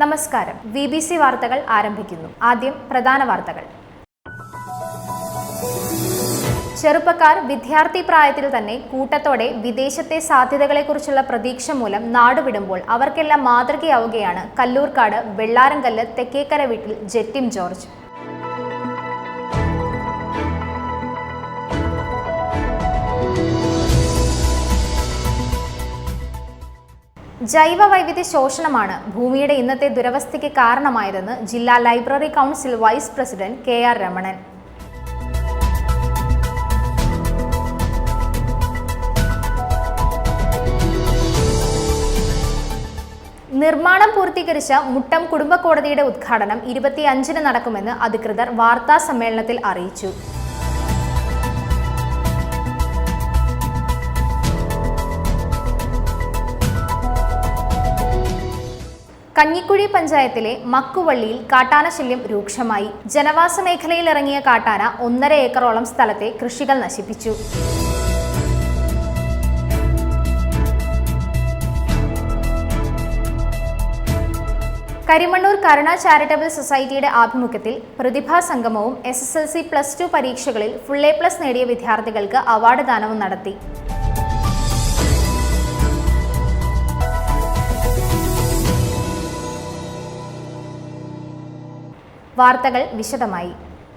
നമസ്കാരം. BBC വാർത്തകൾ ആരംഭിക്കുന്നു. ആദ്യം പ്രധാന വാർത്തകൾ. ചെറുപ്പക്കാർ വിദ്യാർത്ഥി പ്രായത്തിൽ തന്നെ കൂട്ടത്തോടെ വിദേശത്തെ സാധ്യതകളെക്കുറിച്ചുള്ള പ്രതീക്ഷ മൂലം നാടുവിടുമ്പോൾ അവർക്കെല്ലാം മാതൃകയാവുകയാണ് കല്ലൂർക്കാട് വെള്ളാരംകല്ല് തെക്കേക്കര വീട്ടിൽ ജെറ്റിം ജോർജ്. ജൈവ വൈവിധ്യ ശോഷണമാണ് ഭൂമിയുടെ ഇന്നത്തെ ദുരവസ്ഥയ്ക്ക് കാരണമായതെന്ന് ജില്ലാ library council vice president KR Ramanan. നിർമ്മാണം പൂർത്തീകരിച്ച മുട്ടം കുടുംബ കോടതിയുടെ ഉദ്ഘാടനം 25-ന് നടക്കുമെന്ന് അധികൃതർ വാർത്താ സമ്മേളനത്തിൽ അറിയിച്ചു. കഞ്ഞിക്കുഴി പഞ്ചായത്തിലെ മക്കുവള്ളിയിൽ കാട്ടാനശല്യം രൂക്ഷമായി. ജനവാസ മേഖലയിൽ ഇറങ്ങിയ കാട്ടാന 1.5 ഏക്കറോളം സ്ഥലത്തെ കൃഷികൾ നശിപ്പിച്ചു. കരിമണ്ണൂർ കരുണ ചാരിറ്റബിൾ സൊസൈറ്റിയുടെ ആഭിമുഖ്യത്തിൽ പ്രതിഭാ സംഗമവും SSLC +2 പരീക്ഷകളിൽ ഫുൾ A+ നേടിയ വിദ്യാർത്ഥികൾക്ക് അവാർഡ് ദാനവും നടത്തി. വാർത്തകൾ വിശദമായി.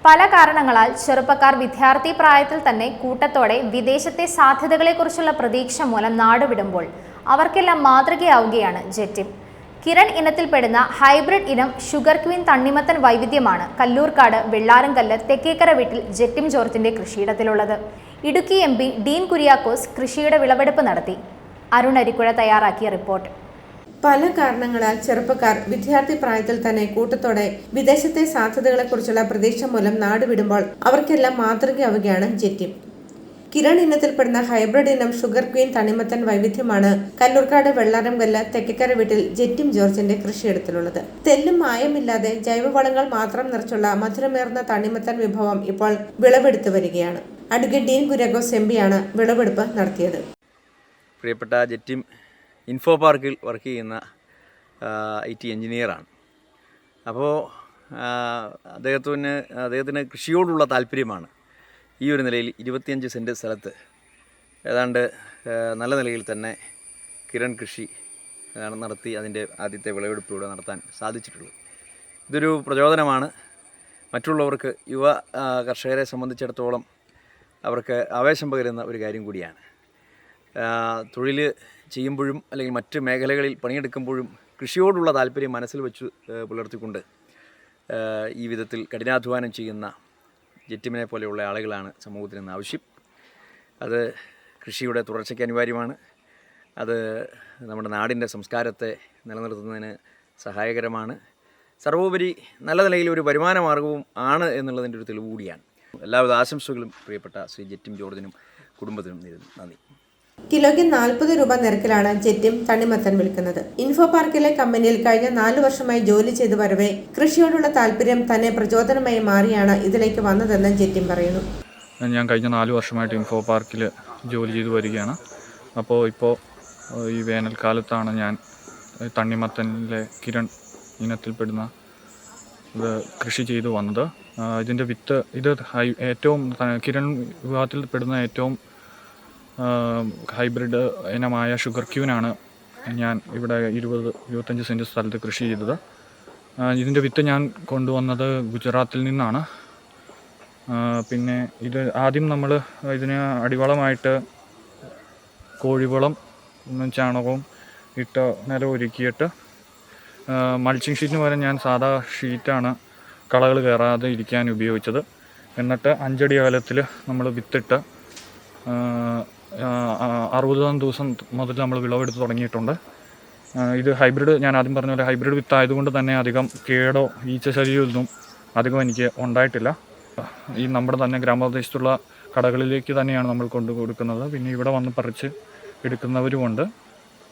പല കാരണങ്ങളാൽ ചെറുപ്പക്കാർ വിദ്യാർത്ഥി പ്രായത്തിൽ തന്നെ കൂട്ടത്തോടെ വിദേശത്തെ സാധ്യതകളെക്കുറിച്ചുള്ള പ്രതീക്ഷ മൂലം നാടുവിടുമ്പോൾ അവർക്കെല്ലാം മാതൃകയാവുകയാണ് ജെറ്റിം. കിരൺ ഇനത്തിൽപ്പെടുന്ന ഹൈബ്രിഡ് ഇനം ഷുഗർ ക്വീൻ തണ്ണിമത്തൻ വൈവിധ്യമാണ് കല്ലൂർക്കാട് വെള്ളാരംകല്ല് തെക്കേക്കര വീട്ടിൽ ജെറ്റിം ജോർജിന്റെ കൃഷിയിടത്തിലുള്ളത്. ഇടുക്കി MP ഡീൻ കുര്യാക്കോസ് കൃഷിയുടെ വിളവെടുപ്പ് നടത്തി. അരുൺ അരിക്കുഴ തയ്യാറാക്കിയ റിപ്പോർട്ട്. പല കാരണങ്ങളാൽ ചെറുപ്പക്കാർ വിദ്യാർത്ഥി പ്രായത്തിൽ തന്നെ കൂട്ടത്തോടെ വിദേശത്തെ സാധ്യതകളെക്കുറിച്ചുള്ള പ്രതീക്ഷ മൂലം നാടുവിടുമ്പോൾ അവർക്കെല്ലാം മാതൃകയാവുകയാണ് ജെറ്റിം. കിരൺ ഇനത്തിൽപ്പെടുന്ന ഹൈബ്രിഡ് ഇനം ഷുഗർ ക്വീൻ തണ്ണിമത്തൻ വൈവിധ്യമാണ് കല്ലൂർക്കാട് വെള്ളാരംകല്ല് തെക്കേക്കര വീട്ടിൽ ജെറ്റിം ജോർജിന്റെ കൃഷിയിടത്തിലുള്ളത്. തെല്ലും മായമില്ലാതെ ജൈവവളങ്ങൾ മാത്രം നിറച്ചുള്ള മധുരമേർന്ന തണ്ണിമത്തൻ വിഭവം ഇപ്പോൾ വിളവെടുത്തു വരികയാണ്. അഡ്വക്കേറ്റ് ഡീൻ കുര്യാക്കോസ് MP വിളവെടുപ്പ് നടത്തിയത്. പ്രിയപ്പെട്ട ജെറ്റിം ഇൻഫോ പാർക്കിൽ വർക്ക് ചെയ്യുന്ന IT എഞ്ചിനീയറാണ്. അപ്പോൾ അദ്ദേഹത്തിന് കൃഷിയോടുള്ള താല്പര്യമാണ്. ഈ ഒരു നിലയിൽ 25 സെൻറ്റ് സ്ഥലത്ത് ഏതാണ്ട് നല്ല നിലയിൽ തന്നെ കിരൺ കൃഷി നടത്തി അതിൻ്റെ ആദ്യത്തെ വിളവെടുപ്പിലൂടെ നടത്താൻ സാധിച്ചിട്ടുള്ളത്. ഇതൊരു പ്രചോദനമാണ്. മറ്റുള്ളവർക്ക് യുവ കർഷകരെ സംബന്ധിച്ചിടത്തോളം അവർക്ക് ആവേശം പകരുന്ന ഒരു കാര്യം കൂടിയാണ്. തൊഴിൽ ചെയ്യുമ്പോഴും അല്ലെങ്കിൽ മറ്റ് മേഖലകളിൽ പണിയെടുക്കുമ്പോഴും കൃഷിയോടുള്ള താല്പര്യം മനസ്സിൽ വെച്ച് പുലർത്തിക്കൊണ്ട് ഈ വിധത്തിൽ കഠിനാധ്വാനം ചെയ്യുന്ന ജെറ്റിമിനെ പോലെയുള്ള ആളുകളാണ് സമൂഹത്തിന് ഇന്ന് ആവശ്യം. അത് കൃഷിയുടെ തുടർച്ചയ്ക്ക് അനിവാര്യമാണ്. അത് നമ്മുടെ നാടിൻ്റെ സംസ്കാരത്തെ നിലനിർത്തുന്നതിന് സഹായകരമാണ്. സർവോപരി നല്ല നിലയിൽ ഒരു വരുമാന മാർഗവും ആണ് എന്നുള്ളതിൻ്റെ ഒരു തെളിവ് കൂടിയാണ്. എല്ലാവിധ ആശംസകളും പ്രിയപ്പെട്ട ശ്രീ ജെറ്റിം ജോർജിനും കുടുംബത്തിനും നന്ദി. കിലോയ്ക്ക് 40 രൂപ നിരക്കിലാണ് ജെറ്റിം തണ്ണിമത്തൻ വിൽക്കുന്നത്. ഇൻഫോ പാർക്കിലെ കമ്പനിയിൽ കഴിഞ്ഞ 4 വർഷമായി ജോലി ചെയ്തു വരവേ കൃഷിയോടുള്ള താല്പര്യം തന്നെ പ്രചോദനമായി മാറിയാണ് ഇതിലേക്ക് വന്നതെന്ന് ജെറ്റിം പറയുന്നു. ഞാൻ കഴിഞ്ഞ 4 വർഷമായിട്ട് ഇൻഫോ പാർക്കിൽ ജോലി ചെയ്തു വരികയാണ്. അപ്പോൾ ഈ വേനൽക്കാലത്താണ് ഞാൻ തണ്ണിമത്തനിലെ കിരൺ ഇനത്തിൽപ്പെടുന്ന ഇത് കൃഷി ചെയ്തു വന്നത്. ഇതിൻ്റെ വിത്ത് ഏറ്റവും കിരൺ വിഭാഗത്തിൽപ്പെടുന്ന ഏറ്റവും ഹൈബ്രിഡ് ഇനമായ ഷുഗർ ക്യൂനാണ് ഞാൻ ഇവിടെ 20-25 സെൻറ്റ് സ്ഥലത്ത് കൃഷി ചെയ്തത്. ഇതിൻ്റെ വിത്ത് ഞാൻ കൊണ്ടുവന്നത് ഗുജറാത്തിൽ നിന്നാണ്. പിന്നെ ഇത് ആദ്യം നമ്മൾ ഇതിന് അടിവളമായിട്ട് കോഴിവളം ചാണകവും ഇട്ട് നിലം ഒരുക്കിയിട്ട് മൾച്ചിങ് ഷീറ്റിന് പകരം ഞാൻ സാധാ ഷീറ്റാണ് കളകൾ കയറാതെ ഇരിക്കാൻ ഉപയോഗിച്ചത്. എന്നിട്ട് 5 അടി അകലത്തിൽ നമ്മൾ വിത്തിട്ട് 60 ദിവസം മുതൽ നമ്മൾ വിളവെടുത്ത് തുടങ്ങിയിട്ടുണ്ട്. ഇത് ഹൈബ്രിഡ്, ഞാൻ ആദ്യം പറഞ്ഞ പോലെ ഹൈബ്രിഡ് വിത്ത് ആയതുകൊണ്ട് തന്നെ അധികം കേടോ ഈച്ചശല്യമൊന്നും അധികം എനിക്ക് ഉണ്ടായിട്ടില്ല. ഈ നമ്മുടെ തന്നെ ഗ്രാമപ്രദേശത്തുള്ള കടകളിലേക്ക് തന്നെയാണ് നമ്മൾ കൊണ്ടു കൊടുക്കുന്നത്. പിന്നെ ഇവിടെ വന്ന് പറിച്ച് എടുക്കുന്നവരുമുണ്ട്.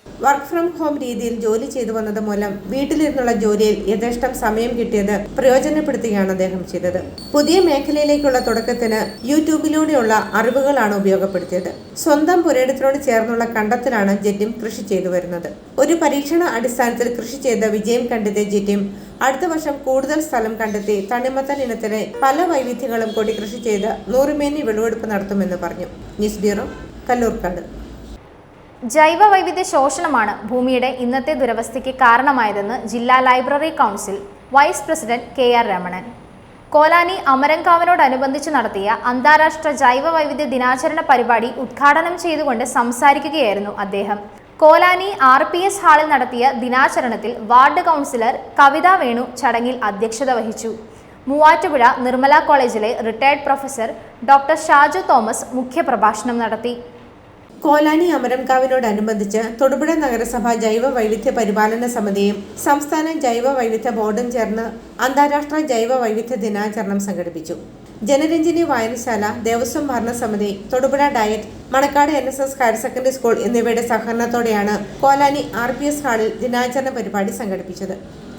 വർക്ക് ഫ്രം ഹോം രീതിയിൽ ജോലി ചെയ്തു വന്നത് മൂലം വീട്ടിലിരുന്നുള്ള ജോലിയിൽ യഥേഷ്ടം സമയം കിട്ടിയത് പ്രയോജനപ്പെടുത്തുകയാണ് അദ്ദേഹം ചെയ്തത്. പുതിയ മേഖലയിലേക്കുള്ള തുടക്കത്തിന് യൂട്യൂബിലൂടെയുള്ള അറിവുകളാണ് ഉപയോഗപ്പെടുത്തിയത്. സ്വന്തം പുരയിടത്തിനോട് ചേർന്നുള്ള കണ്ടത്തിലാണ് ജെറ്റിം കൃഷി ചെയ്തു വരുന്നത്. ഒരു പരീക്ഷണ അടിസ്ഥാനത്തിൽ കൃഷി ചെയ്ത വിജയം കണ്ടെത്തിയ ജെറ്റിം അടുത്ത വർഷം കൂടുതൽ സ്ഥലം കണ്ടെത്തി തണ്ണിമത്തൻ ഇനത്തിലെ പല വൈവിധ്യങ്ങളും കൂടി കൃഷി ചെയ്ത് 100 മേനി വിളവെടുപ്പ് നടത്തുമെന്ന് പറഞ്ഞു. News bureau, Kalloorkad. ജൈവ വൈവിധ്യ ശോഷണമാണ് ഭൂമിയുടെ ഇന്നത്തെ ദുരവസ്ഥയ്ക്ക് കാരണമായതെന്ന് ജില്ലാ library council vice president KR Ramanan. Kolani അമരങ്കാവിനോടനുബന്ധിച്ച് നടത്തിയ അന്താരാഷ്ട്ര ജൈവ വൈവിധ്യ ദിനാചരണ പരിപാടി ഉദ്ഘാടനം ചെയ്തുകൊണ്ട് സംസാരിക്കുകയായിരുന്നു അദ്ദേഹം. കോലാനി RPS ഹാളിൽ നടത്തിയ ദിനാചരണത്തിൽ വാർഡ് കൗൺസിലർ കവിത വേണു ചടങ്ങിൽ അധ്യക്ഷത വഹിച്ചു. മൂവാറ്റുപുഴ നിർമ്മല കോളേജിലെ retired professor doctor Shaju Thomas മുഖ്യപ്രഭാഷണം നടത്തി. കോലാനി അമരംകാവിനോടനുബന്ധിച്ച് തൊടുപുഴ നഗരസഭ ജൈവ വൈവിധ്യ പരിപാലന സമിതിയും സംസ്ഥാന ജൈവ വൈവിധ്യ ബോർഡും ചേർന്ന് അന്താരാഷ്ട്ര ജൈവ വൈവിധ്യ ദിനാചരണം സംഘടിപ്പിച്ചു. ജനരഞ്ജിനി വായനശാല, ദേവസ്വം ഭരണസമിതി, Thodupuzha DIET, Manakkad NSS higher secondary school എന്നിവയുടെ സഹകരണത്തോടെയാണ് കോലാനി RPS ഹാളിൽ ദിനാചരണ പരിപാടി സംഘടിപ്പിച്ചത്.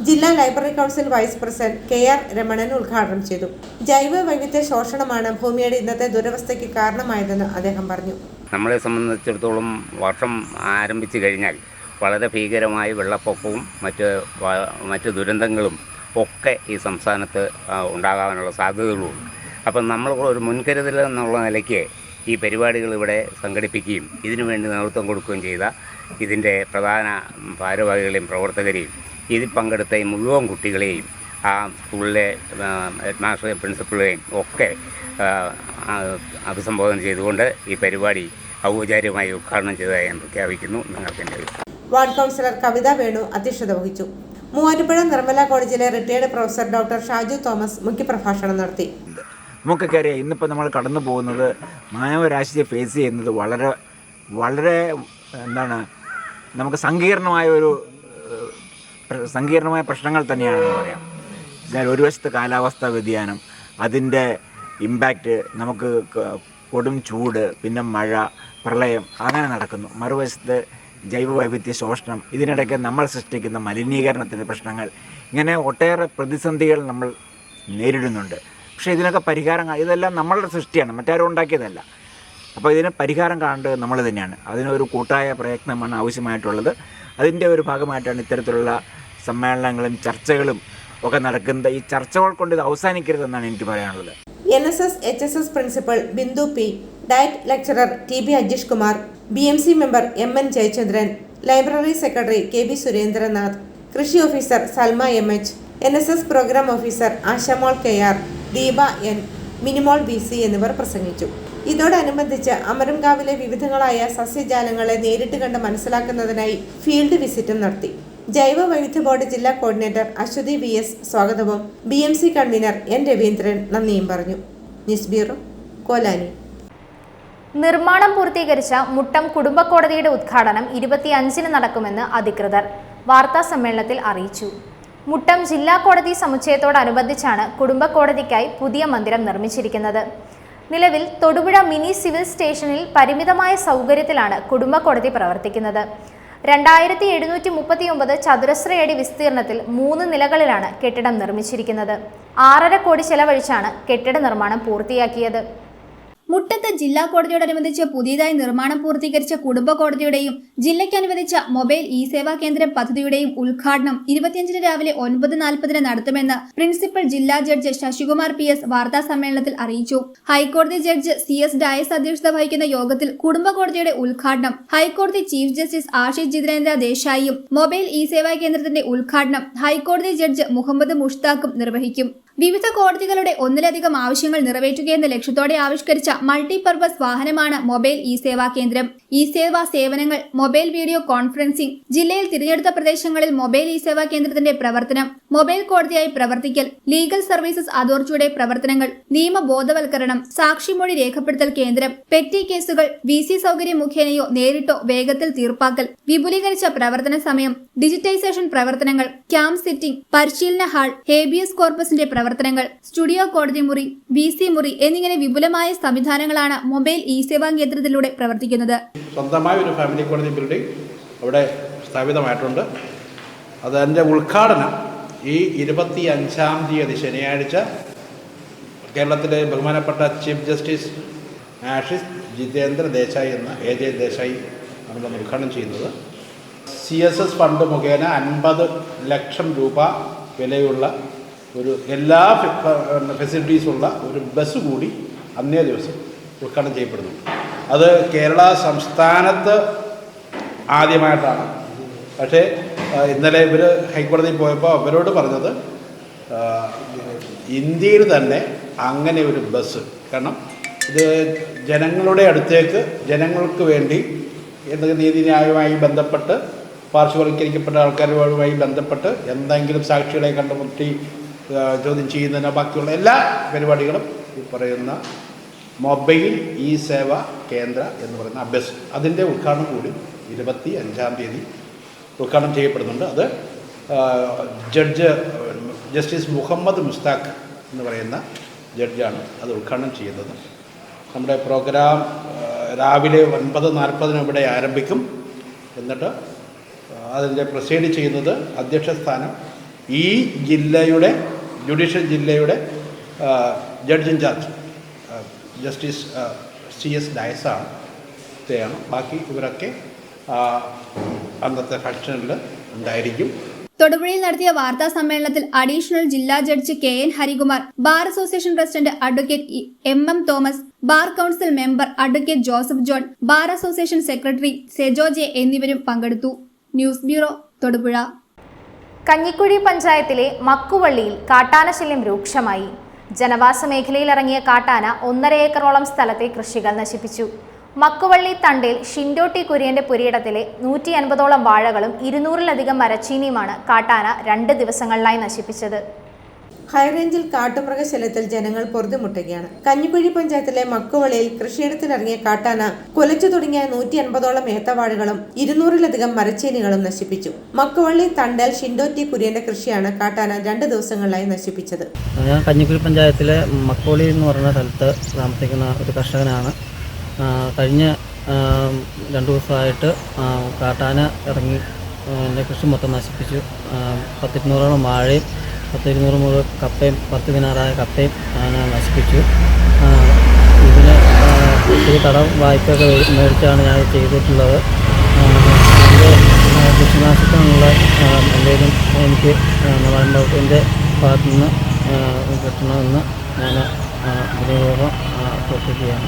ജില്ലാ library council vice president KR Ramanan ഉദ്ഘാടനം ചെയ്തു. ജൈവ വൈവിധ്യ ശോഷണമാണ് ഭൂമിയുടെ ഇന്നത്തെ ദുരവസ്ഥയ്ക്ക് കാരണമായതെന്ന് അദ്ദേഹം പറഞ്ഞു. നമ്മളെ സംബന്ധിച്ചിടത്തോളം വർഷം ആരംഭിച്ചു കഴിഞ്ഞാൽ വളരെ ഭീകരമായ വെള്ളപ്പൊക്കവും മറ്റ് ദുരന്തങ്ങളും ഒക്കെ ഈ സംസ്ഥാനത്ത് ഉണ്ടാകാനുള്ള സാധ്യതകളുണ്ട്. അപ്പം നമ്മൾ ഒരു മുൻകരുതൽ എന്നുള്ള നിലയ്ക്ക് ഈ പരിപാടികൾ ഇവിടെ സംഘടിപ്പിക്കുകയും ഇതിനുവേണ്ടി നേതൃത്വം കൊടുക്കുകയും ചെയ്ത ഇതിൻ്റെ പ്രധാന ഭാരവാഹികളെയും പ്രവർത്തകരെയും ഇതിൽ പങ്കെടുത്ത ഈ മുഴുവൻ കുട്ടികളെയും ആ സ്കൂളിലെ ഹെഡ്മാസ്റ്ററെയും പ്രിൻസിപ്പളെയും ഒക്കെ അഭിസംബോധന ചെയ്തുകൊണ്ട് ഈ പരിപാടി ഔപചാരികമായി ഉദ്ഘാടനം ചെയ്തതായി ഞാൻ പ്രഖ്യാപിക്കുന്നു. നിങ്ങൾക്ക് വാർഡ് കൗൺസിലർ കവിത വേണു അധ്യക്ഷത വഹിച്ചു. മൂവാറ്റുപുഴ നിർമ്മല കോളേജിലെ retired professor doctor Shaju Thomas മുഖ്യപ്രഭാഷണം നടത്തി. നമുക്കൊക്കെ അറിയാം, ഇന്നിപ്പോൾ നമ്മൾ കടന്നു പോകുന്നത് മാനവരാശിയെ ഫേസ് ചെയ്യുന്നത് വളരെ വളരെ നമുക്ക് സങ്കീർണമായ പ്രശ്നങ്ങൾ തന്നെയാണെന്ന് പറയാം. ഒരു വശത്ത് കാലാവസ്ഥാ വ്യതിയാനം, അതിൻ്റെ ഇമ്പാക്റ്റ്, നമുക്ക് കൊടും ചൂട്, പിന്നെ മഴ, പ്രളയം അങ്ങനെ നടക്കുന്നു. മറുവശത്ത് ജൈവ വൈവിധ്യ ശോഷണം, ഇതിനിടയ്ക്ക് നമ്മൾ സൃഷ്ടിക്കുന്ന മലിനീകരണത്തിൻ്റെ പ്രശ്നങ്ങൾ, ഇങ്ങനെ ഒട്ടേറെ പ്രതിസന്ധികൾ നമ്മൾ നേരിടുന്നുണ്ട്. പക്ഷേ ഇതിനൊക്കെ ഇതെല്ലാം നമ്മളുടെ സൃഷ്ടിയാണ്, മറ്റാരും ഉണ്ടാക്കിയതല്ല. അപ്പോൾ ഇതിന് പരിഹാരം കാണേണ്ടത് നമ്മൾ തന്നെയാണ്. അതിനൊരു കൂട്ടായ പ്രയത്നമാണ് ആവശ്യമായിട്ടുള്ളത്. അതിൻ്റെ ഒരു ഭാഗമായിട്ടാണ് ഇത്തരത്തിലുള്ള സമ്മേളനങ്ങളും ചർച്ചകളും ഒക്കെ നടക്കുന്നത്. ഈ ചർച്ചകൾ കൊണ്ട് ഇത് അവസാനിക്കരുതെന്നാണ് എനിക്ക് പറയാനുള്ളത്. NSS HSS principal Bindu P, DIET lecturer TB Ajeesh Kumar, BMC member MN Jayachandran, library secretary KB Surendranath, കൃഷി officer Salma MH, NSS programme officer Ashamol KR, Deepa N, Minimol BC എന്നിവർ പ്രസംഗിച്ചു. ഇതോടനുബന്ധിച്ച് അമരംകാവിലെ വിവിധങ്ങളായ സസ്യജാലങ്ങളെ നേരിട്ട് കണ്ട് മനസ്സിലാക്കുന്നതിനായി ഫീൽഡ് വിസിറ്റും നടത്തി. ജൈവ വൈവിധ്യ ബോർഡ് ജില്ലാ കോർഡിനേറ്റർ അശ്വതി VS സ്വാഗതവും BMC കൺവീനർ N രവീന്ദ്രൻ നന്ദിയും പറഞ്ഞു. News bureau, Kolani. നിർമ്മാണം പൂർത്തീകരിച്ച മുട്ടം കുടുംബ കോടതിയുടെ ഉദ്ഘാടനം 25-ന് നടക്കുമെന്ന് അധികൃതർ വാർത്താ സമ്മേളനത്തിൽ അറിയിച്ചു. മുട്ടം ജില്ലാ കോടതി സമുച്ചയത്തോടനുബന്ധിച്ചാണ് കുടുംബ കോടതിക്കായി പുതിയ മന്ദിരം നിർമ്മിച്ചിരിക്കുന്നത്. നിലവിൽ തൊടുപുഴ മിനി സിവിൽ സ്റ്റേഷനിൽ പരിമിതമായ സൗകര്യത്തിലാണ് കുടുംബ കോടതി പ്രവർത്തിക്കുന്നത്. 2739 ചതുരശ്രയടി വിസ്തീർണത്തിൽ 3 നിലകളിലാണ് കെട്ടിടം നിർമ്മിച്ചിരിക്കുന്നത്. 6.5 കോടി ചെലവഴിച്ചാണ് കെട്ടിട നിർമ്മാണം പൂർത്തിയാക്കിയത്. മുട്ടത്ത് ജില്ലാ കോടതിയോടനുബന്ധിച്ച് പുതിയതായി നിർമ്മാണം പൂർത്തീകരിച്ച കുടുംബ കോടതിയുടെയും ജില്ലയ്ക്ക് അനുവദിച്ച മൊബൈൽ സേവാ കേന്ദ്രം പദ്ധതിയുടെയും ഉദ്ഘാടനം 25-ന് രാവിലെ 9:40-ന് നടത്തുമെന്ന് പ്രിൻസിപ്പൽ ജില്ലാ ജഡ്ജ് ശശികുമാർ PS വാർത്താ സമ്മേളനത്തിൽ അറിയിച്ചു. ഹൈക്കോടതി ജഡ്ജ് CS ഡയസ് അധ്യക്ഷത വഹിക്കുന്ന യോഗത്തിൽ കുടുംബ കോടതിയുടെ ഉദ്ഘാടനം ഹൈക്കോടതി ചീഫ് ജസ്റ്റിസ് ആശിഷ് ജിതേന്ദ്ര ദേശായിയും മൊബൈൽ സേവാ കേന്ദ്രത്തിന്റെ ഉദ്ഘാടനം ഹൈക്കോടതി ജഡ്ജ് മുഹമ്മദ് മുഷ്താഖും നിർവഹിക്കും. വിവിധ കോടതികളുടെ ഒന്നിലധികം ആവശ്യങ്ങൾ നിറവേറ്റുകയെന്ന ലക്ഷ്യത്തോടെ ആവിഷ്കരിച്ച മൾട്ടിപർപ്പസ് വാഹനമാണ് മൊബൈൽ സേവാ കേന്ദ്രം. സേവാ സേവനങ്ങൾ, മൊബൈൽ വീഡിയോ കോൺഫറൻസിംഗ്, ജില്ലയിൽ തിരഞ്ഞെടുത്ത പ്രദേശങ്ങളിൽ മൊബൈൽ സേവാ കേന്ദ്രത്തിന്റെ പ്രവർത്തനം, മൊബൈൽ കോടതിയായി പ്രവർത്തിക്കൽ, ലീഗൽ സർവീസസ് അതോറിറ്റിയുടെ പ്രവർത്തനങ്ങൾ, നിയമ ബോധവൽക്കരണം, സാക്ഷിമൊഴി രേഖപ്പെടുത്തൽ കേന്ദ്രം, പെറ്റി കേസുകൾ VC സൗകര്യം മുഖേനയോ നേരിട്ടോ വേഗത്തിൽ തീർപ്പാക്കൽ, വിപുലീകരിച്ച പ്രവർത്തന സമയം, ഡിജിറ്റൈസേഷൻ പ്രവർത്തനങ്ങൾ, ക്യാമ്പ് സിറ്റിംഗ്, പരിശീലന ഹാൾ, ഹേബിയസ് കോർപ്പസിന്റെ പ്രവർത്തനങ്ങൾ, സ്റ്റുഡിയോ കോടതി മുറി, VC മുറി എന്നിങ്ങനെ വിപുലമായ സംവിധാനങ്ങളാണ് മൊബൈൽ സേവാ കേന്ദ്രത്തിലൂടെ പ്രവർത്തിക്കുന്നത്. സ്വന്തമായ ഒരു ഫാമിലി കോടതി ബിൽഡിംഗ് അവിടെ സ്ഥാപിതമായിട്ടുണ്ട്. അതിൻ്റെ ഉദ്ഘാടനം ഈ 25-ാം തീയതി ശനിയാഴ്ച കേരളത്തിലെ ബഹുമാനപ്പെട്ട ചീഫ് ജസ്റ്റിസ് ആഷിഷ് ജിതേന്ദ്ര ദേശായി എന്ന AJ ദേശായി നമ്മളൊന്ന് ഉദ്ഘാടനം ചെയ്യുന്നത്. CSS ഫണ്ട് മുഖേന 50 ലക്ഷം രൂപ വിലയുള്ള ഒരു എല്ലാ ഫെസിലിറ്റീസുള്ള ഒരു ബസ് കൂടി അന്നേ ദിവസം ഉദ്ഘാടനം ചെയ്യപ്പെടുന്നു. അത് കേരള സംസ്ഥാനത്ത് ആദ്യമായിട്ടാണ്. പക്ഷേ ഇന്നലെ ഇവർ ഹൈക്കോടതിയിൽ പോയപ്പോൾ അവരോട് പറഞ്ഞത് ഇന്ത്യയിൽ തന്നെ അങ്ങനെ ഒരു ബസ്, കാരണം ഇത് ജനങ്ങളുടെ അടുത്തേക്ക് ജനങ്ങൾക്ക് വേണ്ടി എന്തെങ്കിലും നീതിന്യായവുമായി ബന്ധപ്പെട്ട് പാർശ്വവൽക്കരിക്കപ്പെട്ട ആൾക്കാരുമായി ബന്ധപ്പെട്ട് എന്തെങ്കിലും സാക്ഷികളെ കണ്ടുമുട്ടി ചോദ്യം ചെയ്യുന്നതിനോ ബാക്കിയുള്ള എല്ലാ പരിപാടികളും ഈ പറയുന്ന മൊബൈൽ സേവാ കേന്ദ്ര എന്ന് പറയുന്ന ബസ് അതിൻ്റെ ഉദ്ഘാടനം കൂടി 25-ാം തീയതി ഉദ്ഘാടനം ചെയ്യപ്പെടുന്നുണ്ട്. അത് ജസ്റ്റിസ് മുഹമ്മദ് മുസ്താഖ് എന്ന് പറയുന്ന ജഡ്ജാണ് അത് ഉദ്ഘാടനം ചെയ്യുന്നത്. നമ്മുടെ പ്രോഗ്രാം രാവിലെ 9:40 ഇവിടെ ആരംഭിക്കും. എന്നിട്ട് അതിൻ്റെ പ്രൊസീഡ് ചെയ്യുന്നത് അധ്യക്ഷ സ്ഥാനം ഈ ജില്ലയുടെ ജുഡീഷ്യൽ ജില്ലയുടെ ജഡ്ജ് ഇൻചാർജ് ജസ്റ്റിസ് CS ഡയസാണ്. ബാക്കി ഇവരൊക്കെ അന്നത്തെ ഫംഗ്ഷനിൽ ഉണ്ടായിരിക്കും. തൊടുപുഴയിൽ നടത്തിയ വാർത്താ സമ്മേളനത്തിൽ അഡീഷണൽ ജില്ലാ judge KN Harikumar, bar association president advocate MM Thomas, bar council member advocate Joseph John, bar association secretary Sejo J എന്നിവരും പങ്കെടുത്തു. News bureau, Thodupuzha. കഞ്ഞിക്കുഴി പഞ്ചായത്തിലെ മക്കുവള്ളിയിൽ കാട്ടാന ശല്യം രൂക്ഷമായി. ജനവാസ മേഖലയിൽ ഇറങ്ങിയ കാട്ടാന 1.5 ഏക്കറോളം സ്ഥലത്തെ കൃഷികൾ നശിപ്പിച്ചു. മക്കുവള്ളി തണ്ടേൽ ഷിൻഡോ ടി കുര്യന്റെ പുരയിടത്തിലെ 150ഓളം വാഴകളും 200-ലധികം മരച്ചീനിയുമാണ് കാട്ടാന 2 ദിവസങ്ങളിലായി നശിപ്പിച്ചത്. ഹൈറേഞ്ചിൽ കാട്ടുമൃഗശല്യത്തിൽ ജനങ്ങൾ പൊറുതിമുട്ടുകയാണ്. കഞ്ഞിക്കുഴി പഞ്ചായത്തിലെ മക്കുവള്ളിയിൽ കൃഷിയിടത്തിലിറങ്ങിയ കാട്ടാന കുലച്ചു തുടങ്ങിയ 150ഓളം ഏത്തവാഴകളും 200-ലധികം മരച്ചീനികളും നശിപ്പിച്ചു. മക്കുവള്ളി തണ്ടേൽ ഷിൻഡോ ടി കുര്യന്റെ കൃഷിയാണ് കാട്ടാന 2 ദിവസങ്ങളിലായി നശിപ്പിച്ചത്. ഞാൻ കഞ്ഞിക്കുഴി പഞ്ചായത്തിലെ മക്കുവള്ളി എന്ന് പറയുന്ന സ്ഥലത്ത് താമസിക്കുന്ന ഒരു കർഷകനാണ്. കഴിഞ്ഞ 2 ദിവസമായിട്ട് കാട്ടാന ഇറങ്ങി എൻ്റെ കൃഷി മൊത്തം നശിപ്പിച്ചു. 100-200ഓളം വാഴയും 10-200 മുതൽ കപ്പയും 10 ദിനാറായ കപ്പയും നശിപ്പിച്ചു. ഇതിന് ഒത്തിരി കടം വായ്പയൊക്കെ മേടിച്ചാണ് ഞാൻ ചെയ്തിട്ടുള്ളത്. എൻ്റെ കൃഷിനാശത്തിനുള്ള എന്തെങ്കിലും എനിക്ക് വനംവകുപ്പിൻ്റെ ഭാഗത്തു നിന്ന് കിട്ടണമെന്ന് ഞാൻ വിനിയോഗം അഭ്യർത്ഥിക്കുകയാണ്.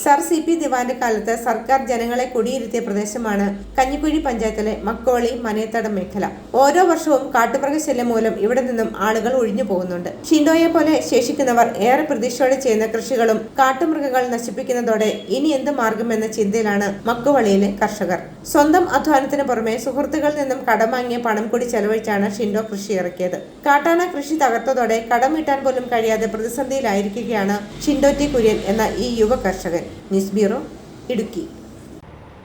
സർ CP ദിവാന്റെ കാലത്ത് സർക്കാർ ജനങ്ങളെ കുടിയിരുത്തിയ പ്രദേശമാണ് കഞ്ഞിക്കുഴി പഞ്ചായത്തിലെ മക്കുവള്ളി മനേത്തടം മേഖല. ഓരോ വർഷവും കാട്ടുമൃഗശല്യം മൂലം ഇവിടെ നിന്നും ആളുകൾ ഒഴിഞ്ഞു പോകുന്നുണ്ട്. ഷിൻഡോയെ പോലെ ശേഷിക്കുന്നവർ ഏറെ പ്രതീക്ഷയോടെ ചെയ്യുന്ന കൃഷികളും കാട്ടുമൃഗങ്ങൾ നശിപ്പിക്കുന്നതോടെ ഇനി എന്ത് മാർഗമെന്ന ചിന്തയിലാണ് മക്കുവള്ളിയിലെ കർഷകർ. സ്വന്തം അധ്വാനത്തിന് പുറമെ സുഹൃത്തുക്കളിൽ നിന്നും കടം വാങ്ങിയ പണം കൂടി ചെലവഴിച്ചാണ് ഷിൻഡോ കൃഷി ഇറക്കിയത്. കാട്ടാന കൃഷി തകർത്തതോടെ കടം വീട്ടാൻ പോലും കഴിയാതെ പ്രതിസന്ധിയിലായിരിക്കുകയാണ് ഷിൻഡോ ടി കുര്യൻ എന്ന ഈ യുവ കർഷകൻ. News bureau, Idukki.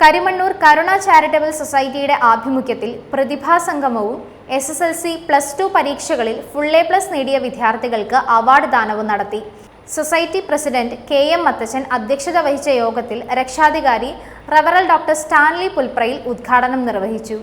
Karimannoor Karuna charitable സൊസൈറ്റിയുടെ ആഭിമുഖ്യത്തിൽ പ്രതിഭാസംഗമവും SSLC +2 പരീക്ഷകളിൽ ഫുൾ A+ നേടിയ വിദ്യാർത്ഥികൾക്ക് അവാർഡ് ദാനവും നടത്തി. സൊസൈറ്റി പ്രസിഡന്റ് KM മത്തച്ചൻ അധ്യക്ഷത വഹിച്ച യോഗത്തിൽ രക്ഷാധികാരി റവറൽ ഡോക്ടർ സ്റ്റാൻലി പുൽപ്രയിൽ ഉദ്ഘാടനം നിർവഹിച്ചു.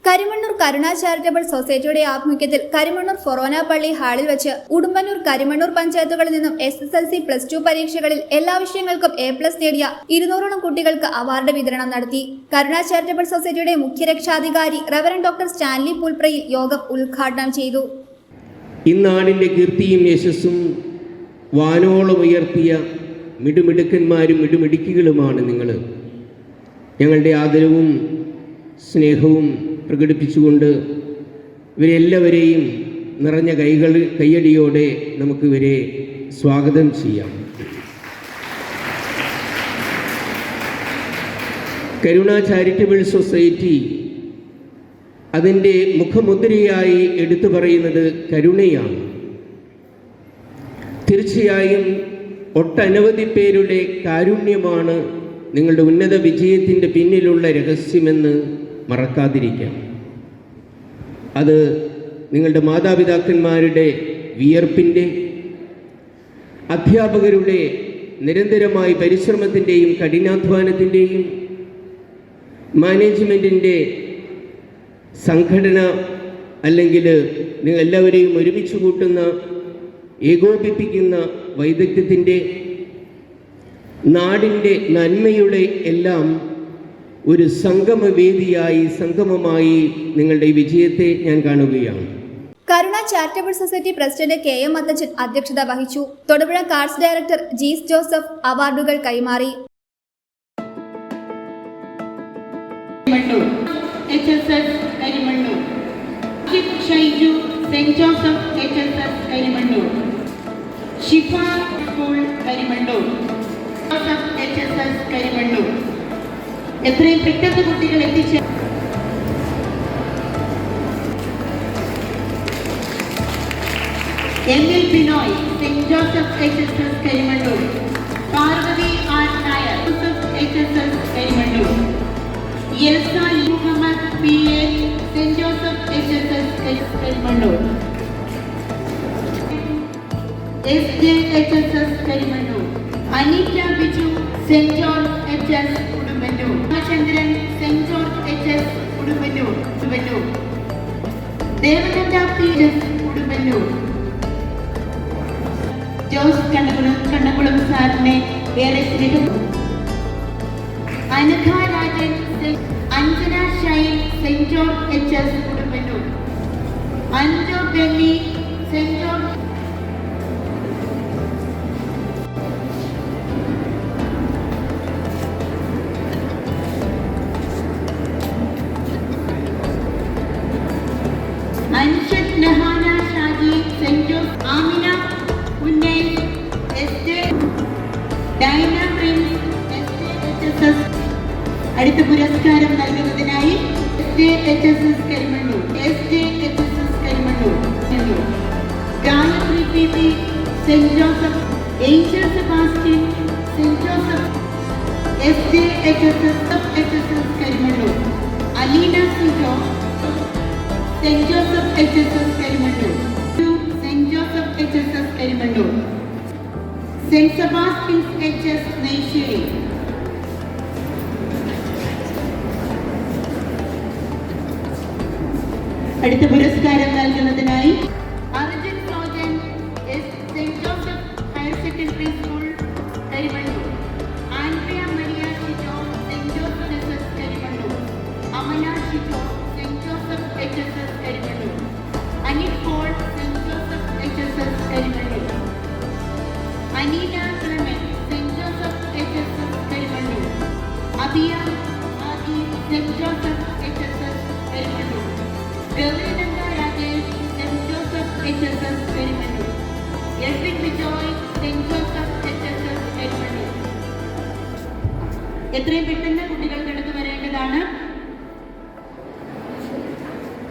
കരിമണ്ണൂർ കരുണ ചാരിറ്റബിൾ സൊസൈറ്റിയുടെ ആഭിമുഖ്യത്തിൽ കരിമണ്ണൂർ ഫൊറോന പള്ളി ഹാളിൽ വെച്ച് ഉടുമ്പന്നൂർ കരിമണ്ണൂർ പഞ്ചായത്തുകളിൽ നിന്നും SSLC +2 പരീക്ഷകളിൽ എല്ലാ വിഷയങ്ങൾക്കും A+ നേടിയ 200ഓളം കുട്ടികൾക്ക് അവാർഡ് വിതരണം നടത്തി. കരുണ ചാരിറ്റബിൾ സൊസൈറ്റിയുടെ മുഖ്യ രക്ഷാധികാരി റവറൻ ഡോക്ടർ സ്റ്റാൻലി പുൽപ്രയിൽ യോഗം ഉദ്ഘാടനം ചെയ്തു. ഇന്നാടിൻ്റെ കീർത്തിയും യശസ്സും വാനോളം ഉയർത്തിയ മിടുമിടുക്കന്മാരും മിടുമിടുക്കികളുമാണ് നിങ്ങൾ. ഞങ്ങളുടെ ആദരവും സ്നേഹവും പ്രകടിപ്പിച്ചുകൊണ്ട് ഇവരെല്ലാവരെയും നിറഞ്ഞ കയ്യടിയോടെ നമുക്കിവരെ സ്വാഗതം ചെയ്യാം. കരുണ ചാരിറ്റബിൾ സൊസൈറ്റി അതിൻ്റെ മുഖമുദ്രയായി എടുത്തു പറയുന്നത് കരുണയാണ്. തീർച്ചയായും ഒട്ടനവധി പേരുടെ കാരുണ്യമാണ് നിങ്ങളുടെ ഉന്നത വിജയത്തിൻ്റെ പിന്നിലുള്ള രഹസ്യമെന്ന് മറക്കാതിരിക്കാം. അത് നിങ്ങളുടെ മാതാപിതാക്കന്മാരുടെ വിയർപ്പിൻ്റെ, അധ്യാപകരുടെ നിരന്തരമായ പരിശ്രമത്തിൻ്റെയും കഠിനാധ്വാനത്തിൻ്റെയും മാനേജ്മെൻറ്റിൻ്റെ സംഘടന അല്ലെങ്കിൽ നിങ്ങൾ എല്ലാവരെയും ഒരുമിച്ച് കൂട്ടുന്ന ഏകോപിപ്പിക്കുന്ന വൈദഗ്ധ്യത്തിൻ്റെ നാടിൻ്റെ നന്മയുടെ എല്ലാം ഒരു സംഗമവേദിയായി സംഗമമായി നിങ്ങളുടെ ഈ വിജയത്തെ ഞാൻ കാണുകയാണ്. Karuna charitable society president KM Athachan അധ്യക്ഷത വഹിച്ചു. Thodupuzha CARDS director Jees Joseph അവാർഡുകൾ കൈമാറി. Shaiju Saint Joseph HSS Karimannoor, Shifa school Karimannoor, Joseph HSS Karimannoor. എത്രയും പെട്ടെന്ന് കുട്ടികൾ എത്തിച്ചേ. Emil Binoy Saint Joseph HSS Karimannoor, Parvathy R Nair Joseph HSS Karimannoor, Yelsa Muhammad PA Saint Joseph HSS Karimannoor, SJ HSS Karimannoor, Aneetta Biju Saint George HS Udumbannoor, Chandran Saint George HS Udumbannoor, Devananda PS Udumbannoor, Jose Kannakulam സാറിനെ ഏറെ സ്നേഹം, Anagha Rajan, Anjana Shine Saint George HS Udumbannoor, Anju Benny Saint George, Anshath Nahana Shaji Saint Jose, Amina Unnayan SJ, Dyna Prince SJ HSS. അടുത്ത പുരസ്കാരം നൽകുന്നതിനായി SJ HSS Karimannoor, SJ HSS Karimannoor, Gayathri PP Saint Joseph, Angel Sebastian Saint Joseph SJ HSS Karimannoor, Aleena Sijo Saint Joseph HSS Karimannoor, Saint Joseph HSS Karimannoor, Saint Sebastian's HS Neyssery. അടുത്ത പുരസ്കാരം നൽകുന്നതിനായി Arjun Sojan Saint Joseph higher secondary school Karimannoor, Andrea Maria Shijo Saint Joseph SS Karimannoor, Amana Shijo Saint Joseph HSS Karimannoor, Anith Paul Saint Joseph HSS Karimannoor, Aneena Clement Saint Joseph HSS Karimannoor, Abiya Adi Saint Joseph HSS Karimannoor, Gaurinanda Rajesh Saint Joseph HSS Karimannoor, Edwin Bijoy Saint Joseph HSS Karimannoor. എത്രയും പെട്ടെന്ന് കുട്ടികൾ കടന്നു വരേണ്ടതാണ്.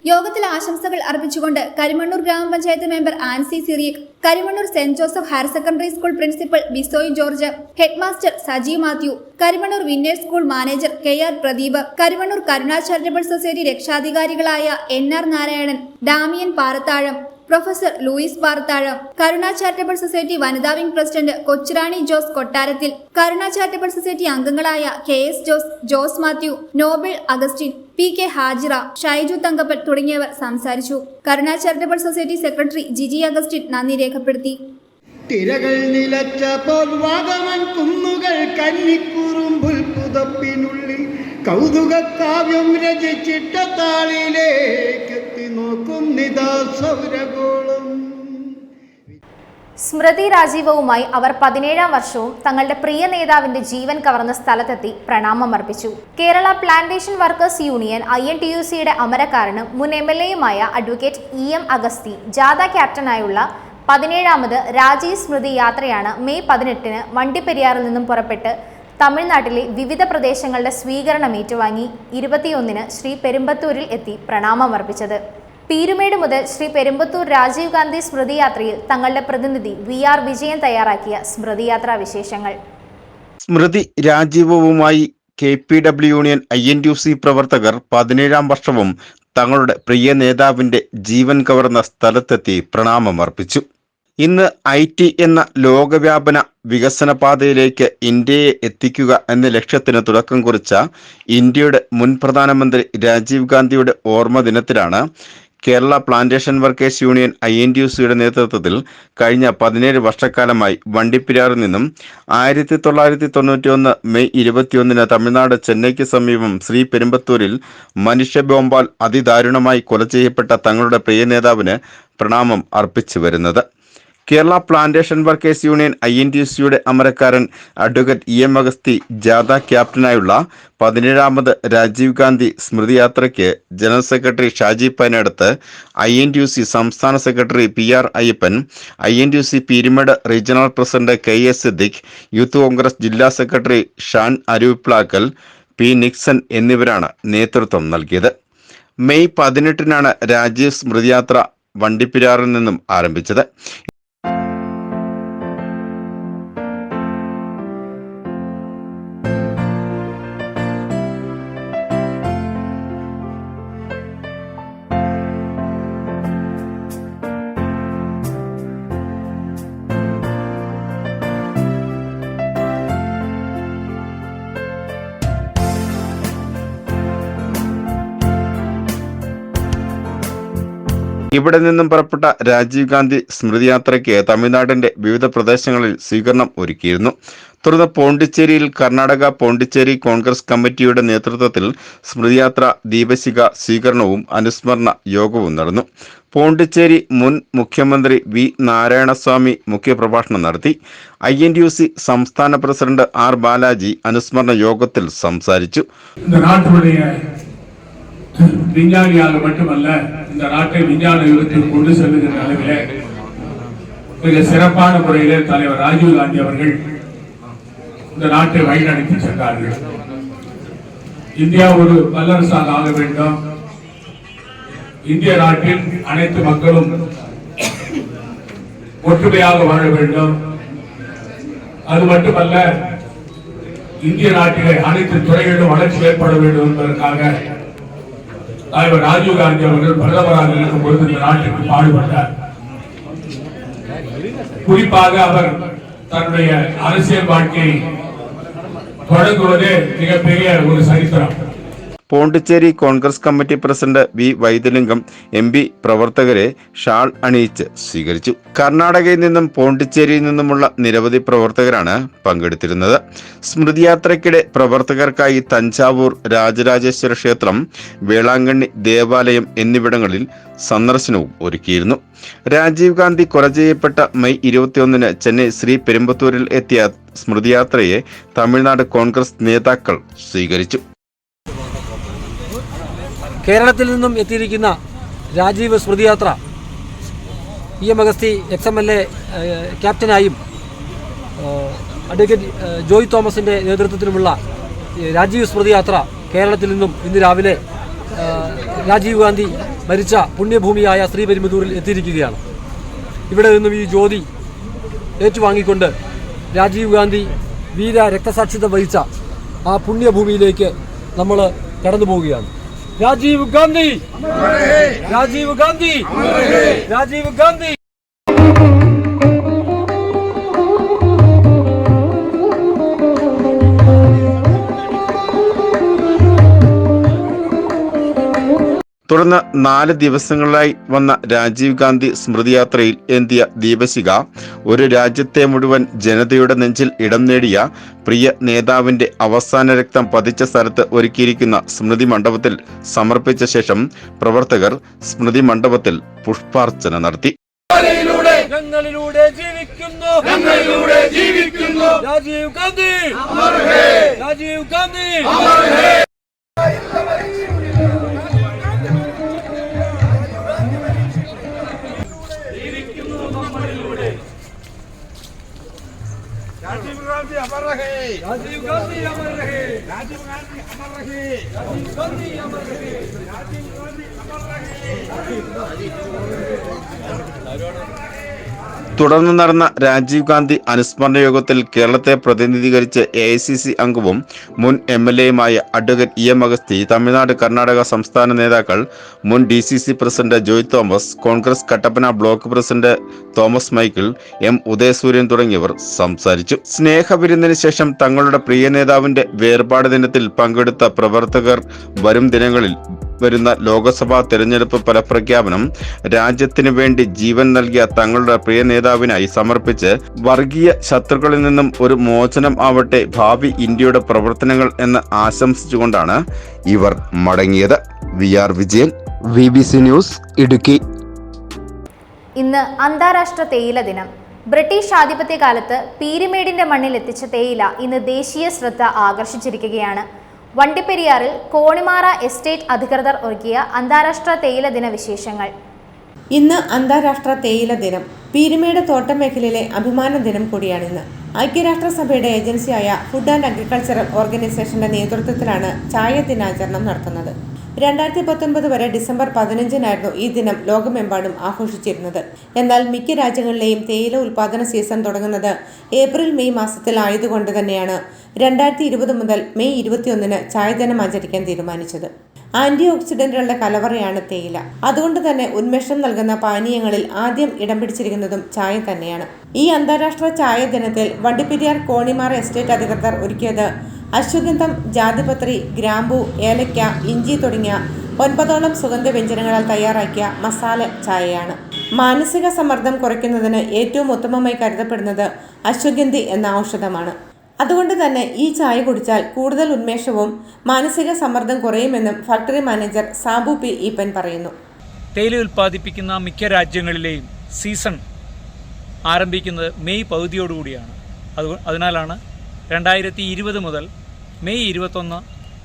യോഗത്തിൽ ആശംസകൾ അർപ്പിച്ചുകൊണ്ട് കരിമണ്ണൂർ ഗ്രാമപഞ്ചായത്ത് member Ancy Cyriac, Karimannoor Saint Joseph higher secondary school principal Bisoy George, headmaster Saji Mathew, Karimannoor winners school manager KR Pradeep, Karimannoor Karuna charitable society രക്ഷാധികാരികളായ NR Narayanan, Damian Parathazham, professor Louis Parathazham, Karuna charitable society വനിതാ wing president Kochurani Jose Kottarathil, Karuna charitable society അംഗങ്ങളായ KS Jose, Jose Mathew, Noble Augustine, PK Hajira, Shaiju Thankappan തുടങ്ങിയവർ സംസാരിച്ചു. Karuna charitable society secretary Jiji Augustine നന്ദി രേഖപ്പെടുത്തി. തിരകൾ നിലച്ചപ്പോൾ വാഗമൻ കുന്നുകൾ കന്നിക്കുറുമ്പുൽ പുതപ്പിനുള്ളിൽ കൗതുക കാവ്യം രചിച്ചിട്ട താളിലേക്കെത്തി നോക്കുന്നിതാ സൗരഗോളം. സ്മൃതി രാജീവവുമായി അവർ 17-ാം വർഷവും തങ്ങളുടെ പ്രിയ നേതാവിന്റെ ജീവൻ കവർന്ന സ്ഥലത്തെത്തി പ്രണാമം അർപ്പിച്ചു. കേരള പ്ലാന്റേഷൻ വർക്കേഴ്സ് യൂണിയൻ INTUCയുടെ അമരക്കാരനും മുൻ MLAയുമായ അഡ്വക്കേറ്റ് EM അഗസ്തി ജാഥ ക്യാപ്റ്റനായുള്ള 17ാമത് രാജീവ് സ്മൃതി യാത്രയാണ് മെയ് 18-ന് വണ്ടിപ്പെരിയാറിൽ നിന്നും പുറപ്പെട്ട് തമിഴ്നാട്ടിലെ വിവിധ പ്രദേശങ്ങളുടെ സ്വീകരണം ഏറ്റുവാങ്ങി 21-ന് ശ്രീ പെരുമ്പത്തൂരിൽ എത്തി പ്രണാമം അർപ്പിച്ചത്. പീരുമേട് മുതൽ ശ്രീ പെരുമ്പത്തൂർ രാജീവ് ഗാന്ധി സ്മൃതിയാത്രയിൽ തങ്ങളുടെ പ്രതിനിധി VR വിജയൻ തയ്യാറാക്കിയ സ്മൃതിയാത്രാ വിശേഷങ്ങൾ. സ്മൃതി രാജീവവുമായി KPW യൂണിയൻ INTUC പ്രവർത്തകർ 17-ാം വർഷവും തങ്ങളുടെ പ്രിയ നേതാവിന്റെ ജീവൻ കവർന്ന സ്ഥലത്തെത്തി പ്രണാമം അർപ്പിച്ചു. ഇന്ന് IT എന്ന ലോകവ്യാപന വികസന പാതയിലേക്ക് ഇന്ത്യയെ എത്തിക്കുക എന്ന ലക്ഷ്യത്തിന് തുടക്കം കുറിച്ച ഇന്ത്യയുടെ മുൻ പ്രധാനമന്ത്രി രാജീവ് ഗാന്ധിയുടെ ഓർമ്മ ദിനത്തിലാണ് കേരള പ്ലാന്റേഷൻ വർക്കേഴ്സ് യൂണിയൻ INTUCയുടെ നേതൃത്വത്തിൽ കഴിഞ്ഞ 17 വർഷക്കാലമായി വണ്ടിപ്പെരിയാറിൽ നിന്നും 1991 മെയ് 21 തമിഴ്നാട് ചെന്നൈക്ക് സമീപം ശ്രീപെരുമ്പത്തൂരിൽ മനുഷ്യബോംബാൽ അതിദാരുണമായി കൊല ചെയ്യപ്പെട്ട തങ്ങളുടെ പ്രിയ നേതാവിന് പ്രണാമം അർപ്പിച്ചു വരുന്നത്. കേരള പ്ലാന്റേഷൻ വർക്കേഴ്സ് യൂണിയൻ INTUCയുടെ അമരക്കാരൻ അഡ്വക്കേറ്റ് EM അഗസ്തി ജാഥ ക്യാപ്റ്റനായുള്ള 17ാമത് രാജീവ് ഗാന്ധി സ്മൃതി യാത്രയ്ക്ക് general secretary Shaji Painadathu, INTUC സംസ്ഥാന secretary PR Ayyappan, INTUC Peerumedu regional president KS Siddique, youth Congress ജില്ലാ secretary Shan Aruviplakkal, P Nixon എന്നിവരാണ് നേതൃത്വം നൽകിയത്. മെയ് 18-നാണ് രാജീവ് സ്മൃതിയാത്ര വണ്ടിപ്പെരിയാറിൽ നിന്നും ആരംഭിച്ചത്. ഇവിടെ നിന്നും പുറപ്പെട്ട രാജീവ് ഗാന്ധി സ്മൃതിയാത്രയ്ക്ക് തമിഴ്നാടിന്റെ വിവിധ പ്രദേശങ്ങളിൽ സ്വീകരണം ഒരുക്കിയിരുന്നു. തുടർന്ന് പോണ്ടിച്ചേരിയിൽ കർണാടക പോണ്ടിച്ചേരി കോൺഗ്രസ് കമ്മിറ്റിയുടെ നേതൃത്വത്തിൽ സ്മൃതിയാത്ര ദീപശിഖ സ്വീകരണവും അനുസ്മരണ യോഗവും നടന്നു. പോണ്ടിച്ചേരി മുൻ മുഖ്യമന്ത്രി V നാരായണസ്വാമി മുഖ്യപ്രഭാഷണം നടത്തി. INTUC സംസ്ഥാന പ്രസിഡന്റ് R ബാലാജി അനുസ്മരണ യോഗത്തിൽ സംസാരിച്ചു. விஞ்ஞானியாக மட்டுமல்ல, இந்த நாட்டை விஞ்ஞான யுகத்தில் கொண்டு செல்லுகின்ற அளவிலே மிக சிறப்பான முறையிலே தலைவர் ராஜீவ் காந்தி அவர்கள் இந்த நாட்டை வழிநடத்தி சென்றார்கள். இந்தியா ஒரு வல்லரசாக ஆக வேண்டும், இந்திய நாட்டில் அனைத்து மக்களும் ஒற்றுமையாக வாழ வேண்டும், அது மட்டுமல்ல இந்திய நாட்டிலே அனைத்து துறைகளிலும் வளர்ச்சி ஏற்பட வேண்டும் என்பதற்காக தலைவர் ராஜீவ் காந்தி அவர்கள் பிரதமராக இருக்கும் பொழுது இந்த நாட்டுக்கு பாடுபட்டார். குறிப்பாக அவர் தன்னுடைய அரசியல் வாழ்க்கையை தொடங்குவதே மிகப்பெரிய ஒரு சரித்திரம். Pondicherry Congress committee president V Vaithilingam MP പ്രവർത്തകരെ ഷാൾ അണിയിച്ച് സ്വീകരിച്ചു. കർണാടകയിൽ നിന്നും പോണ്ടിച്ചേരിയിൽ നിന്നുമുള്ള നിരവധി പ്രവർത്തകരാണ് പങ്കെടുത്തിരുന്നത്. സ്മൃതിയാത്രയ്ക്കിടെ പ്രവർത്തകർക്കായി തഞ്ചാവൂർ രാജരാജേശ്വര ക്ഷേത്രം, വേളാങ്കണ്ണി ദേവാലയം എന്നിവിടങ്ങളിൽ സന്ദർശനവും ഒരുക്കിയിരുന്നു. രാജീവ് ഗാന്ധി കൊല ചെയ്യപ്പെട്ട മെയ് 21 ചെന്നൈ ശ്രീപെരുമ്പത്തൂരിൽ എത്തിയ സ്മൃതിയാത്രയെ തമിഴ്നാട് കോൺഗ്രസ് നേതാക്കൾ സ്വീകരിച്ചു. കേരളത്തിൽ നിന്നും എത്തിയിരിക്കുന്ന രാജീവ് സ്മൃതിയാത്ര EM അഗസ്തി XMLA ക്യാപ്റ്റനായും അഡ്വക്കേറ്റ് ജോയ് തോമസിൻ്റെ നേതൃത്വത്തിലുമുള്ള രാജീവ് സ്മൃതിയാത്ര കേരളത്തിൽ നിന്നും ഇന്ന് രാവിലെ രാജീവ് ഗാന്ധി മരിച്ച പുണ്യഭൂമിയായ ശ്രീപെരുമ്പത്തൂരിൽ എത്തിയിരിക്കുകയാണ്. ഇവിടെ നിന്നും ഈ ജ്യോതി ഏറ്റുവാങ്ങിക്കൊണ്ട് രാജീവ് ഗാന്ധി വീര രക്തസാക്ഷിത്വം വഹിച്ച ആ പുണ്യഭൂമിയിലേക്ക് നമ്മൾ കടന്നു പോവുകയാണ്. രാജീവ് ഗാന്ധി, രാജീവ് ഗാന്ധി, രാജീവ് ഗാന്ധി. തുടർന്ന് 4 ദിവസങ്ങളിലായി വന്ന രാജീവ് ഗാന്ധി സ്മൃതിയാത്രയിൽ ഏന്തിയ ദീപശിഖ ഒരു രാജ്യത്തെ മുഴുവൻ ജനതയുടെ നെഞ്ചിൽ ഇടം നേടിയ പ്രിയ നേതാവിന്റെ അവസാന രക്തം പതിച്ച സ്ഥലത്ത് ഒരുക്കിയിരിക്കുന്ന സ്മൃതി മണ്ഡപത്തിൽ സമർപ്പിച്ച ശേഷം പ്രവർത്തകർ സ്മൃതി മണ്ഡപത്തിൽ പുഷ്പാർച്ചന നടത്തി. ഞങ്ങളിലൂടെ ജീവിക്കുന്നു, ഞങ്ങളിലൂടെ ജീവിക്കുന്നു രാജീവ് ഗാന്ധി, രാജീവ് ഗാന്ധി. राजीव गांधी अमर रहे, राजीव गांधी अमर रहे, राजीव गांधी अमर रहे, राजीव गांधी अमर रहे, राजीव गांधी अमर रहे, राजीव गांधी अमर रहे. തുടർന്ന് നടന്ന രാജീവ് ഗാന്ധി അനുസ്മരണ യോഗത്തിൽ കേരളത്തെ പ്രതിനിധീകരിച്ച് AICC അംഗവും മുൻ MLAയുമായ അഡ്വക്കേറ്റ് EM അഗസ്തി, തമിഴ്നാട് കർണാടക സംസ്ഥാന നേതാക്കൾ, മുൻ DCC president Joy Thomas, Congress Kattappana block president Thomas Michael, M ഉദയസൂര്യൻ തുടങ്ങിയവർ സംസാരിച്ചു. സ്നേഹവിരുന്നിന് ശേഷം തങ്ങളുടെ പ്രിയ നേതാവിന്റെ വേർപാട് ദിനത്തിൽ പങ്കെടുത്ത പ്രവർത്തകർ വരും ദിനങ്ങളിൽ വരുന്ന ലോക്സഭാ തെരഞ്ഞെടുപ്പ് ഫലപ്രഖ്യാപനം രാജ്യത്തിനു വേണ്ടി ജീവൻ നൽകിയ തങ്ങളുടെ പ്രിയ നേതാവിനായി സമർപ്പിച്ച് വർഗീയ ശത്രുക്കളിൽ നിന്നും ഒരു മോചനം ആവട്ടെ ഭാവി ഇന്ത്യയുടെ പ്രവർത്തനങ്ങൾ എന്ന് ആശംസിച്ചുകൊണ്ടാണ് ഇവർ മടങ്ങിയത്. VR Vijayan, VBC news, Idukki. ഇന്ന് അന്താരാഷ്ട്ര തേയില ദിനം. ബ്രിട്ടീഷ് ആധിപത്യകാലത്ത് പീരുമേടിന്റെ മണ്ണിൽ എത്തിച്ച തേയില ഇന്ന് ദേശീയ ശ്രദ്ധ ആകർഷിച്ചിരിക്കുകയാണ്. വണ്ടിപ്പെരിയാറിൽ കോണിമാറ എസ്റ്റേറ്റ് അധികൃതർ ഒരുക്കിയ അന്താരാഷ്ട്ര തേയില ദിന വിശേഷങ്ങൾ. ഇന്ന് അന്താരാഷ്ട്ര തേയില ദിനം. പീരുമേട് തോട്ടം മേഖലയിലെ അഭിമാന ദിനം കൂടിയാണിന്ന്. ഐക്യരാഷ്ട്രസഭയുടെ ഏജൻസിയായ ഫുഡ് ആൻഡ് അഗ്രികൾച്ചറൽ ഓർഗനൈസേഷന്റെ നേതൃത്വത്തിലാണ് ചായ ദിനാചരണം നടത്തുന്നത്. 2019 വരെ ഡിസംബർ 15-നായിരുന്നു ഈ ദിനം ലോകമെമ്പാടും ആഘോഷിച്ചിരുന്നത്. എന്നാൽ മിക്ക രാജ്യങ്ങളിലെയും തേയില ഉൽപാദന സീസൺ തുടങ്ങുന്നത് ഏപ്രിൽ-മെയ് മാസത്തിൽ ആയതുകൊണ്ട് തന്നെയാണ് 2020 മുതൽ മെയ് 21-ന് ചായ ദിനം ആചരിക്കാൻ തീരുമാനിച്ചത്. ആന്റി ഓക്സിഡന്റുകളുടെ കലവറയാണ് തേയില. അതുകൊണ്ട് തന്നെ ഉന്മേഷം നൽകുന്ന പാനീയങ്ങളിൽ ആദ്യം ഇടം പിടിച്ചിരിക്കുന്നതും ചായ തന്നെയാണ്. ഈ അന്താരാഷ്ട്ര ചായ ദിനത്തിൽ വണ്ടിപ്പെരിയാർ കോണിമാറ എസ്റ്റേറ്റ് അധികൃതർ ഒരുക്കിയത് അശ്വഗന്ധം, ജാതിപത്രി, ഗ്രാമ്പൂ, ഏലയ്ക്ക, ഇഞ്ചി തുടങ്ങിയ 9ഓളം സുഗന്ധവ്യഞ്ജനങ്ങളാൽ തയ്യാറാക്കിയ മസാല ചായയാണ്. മാനസിക സമ്മർദ്ദം കുറയ്ക്കുന്നതിന് ഏറ്റവും ഉത്തമമായി കരുതപ്പെടുന്നത് അശ്വഗന്ധി എന്ന ഔഷധമാണ്. അതുകൊണ്ട് തന്നെ ഈ ചായ കുടിച്ചാൽ കൂടുതൽ ഉന്മേഷവും മാനസിക സമ്മർദ്ദം കുറയുമെന്നും factory manager Sabu P. Eapen പറയുന്നു. തേയില ഉൽപ്പാദിപ്പിക്കുന്ന മിക്ക രാജ്യങ്ങളിലെയും സീസൺ ആരംഭിക്കുന്നത് മെയ് പകുതിയോടുകൂടിയാണ്. അതിനാലാണ് 2020 മുതൽ മെയ് 21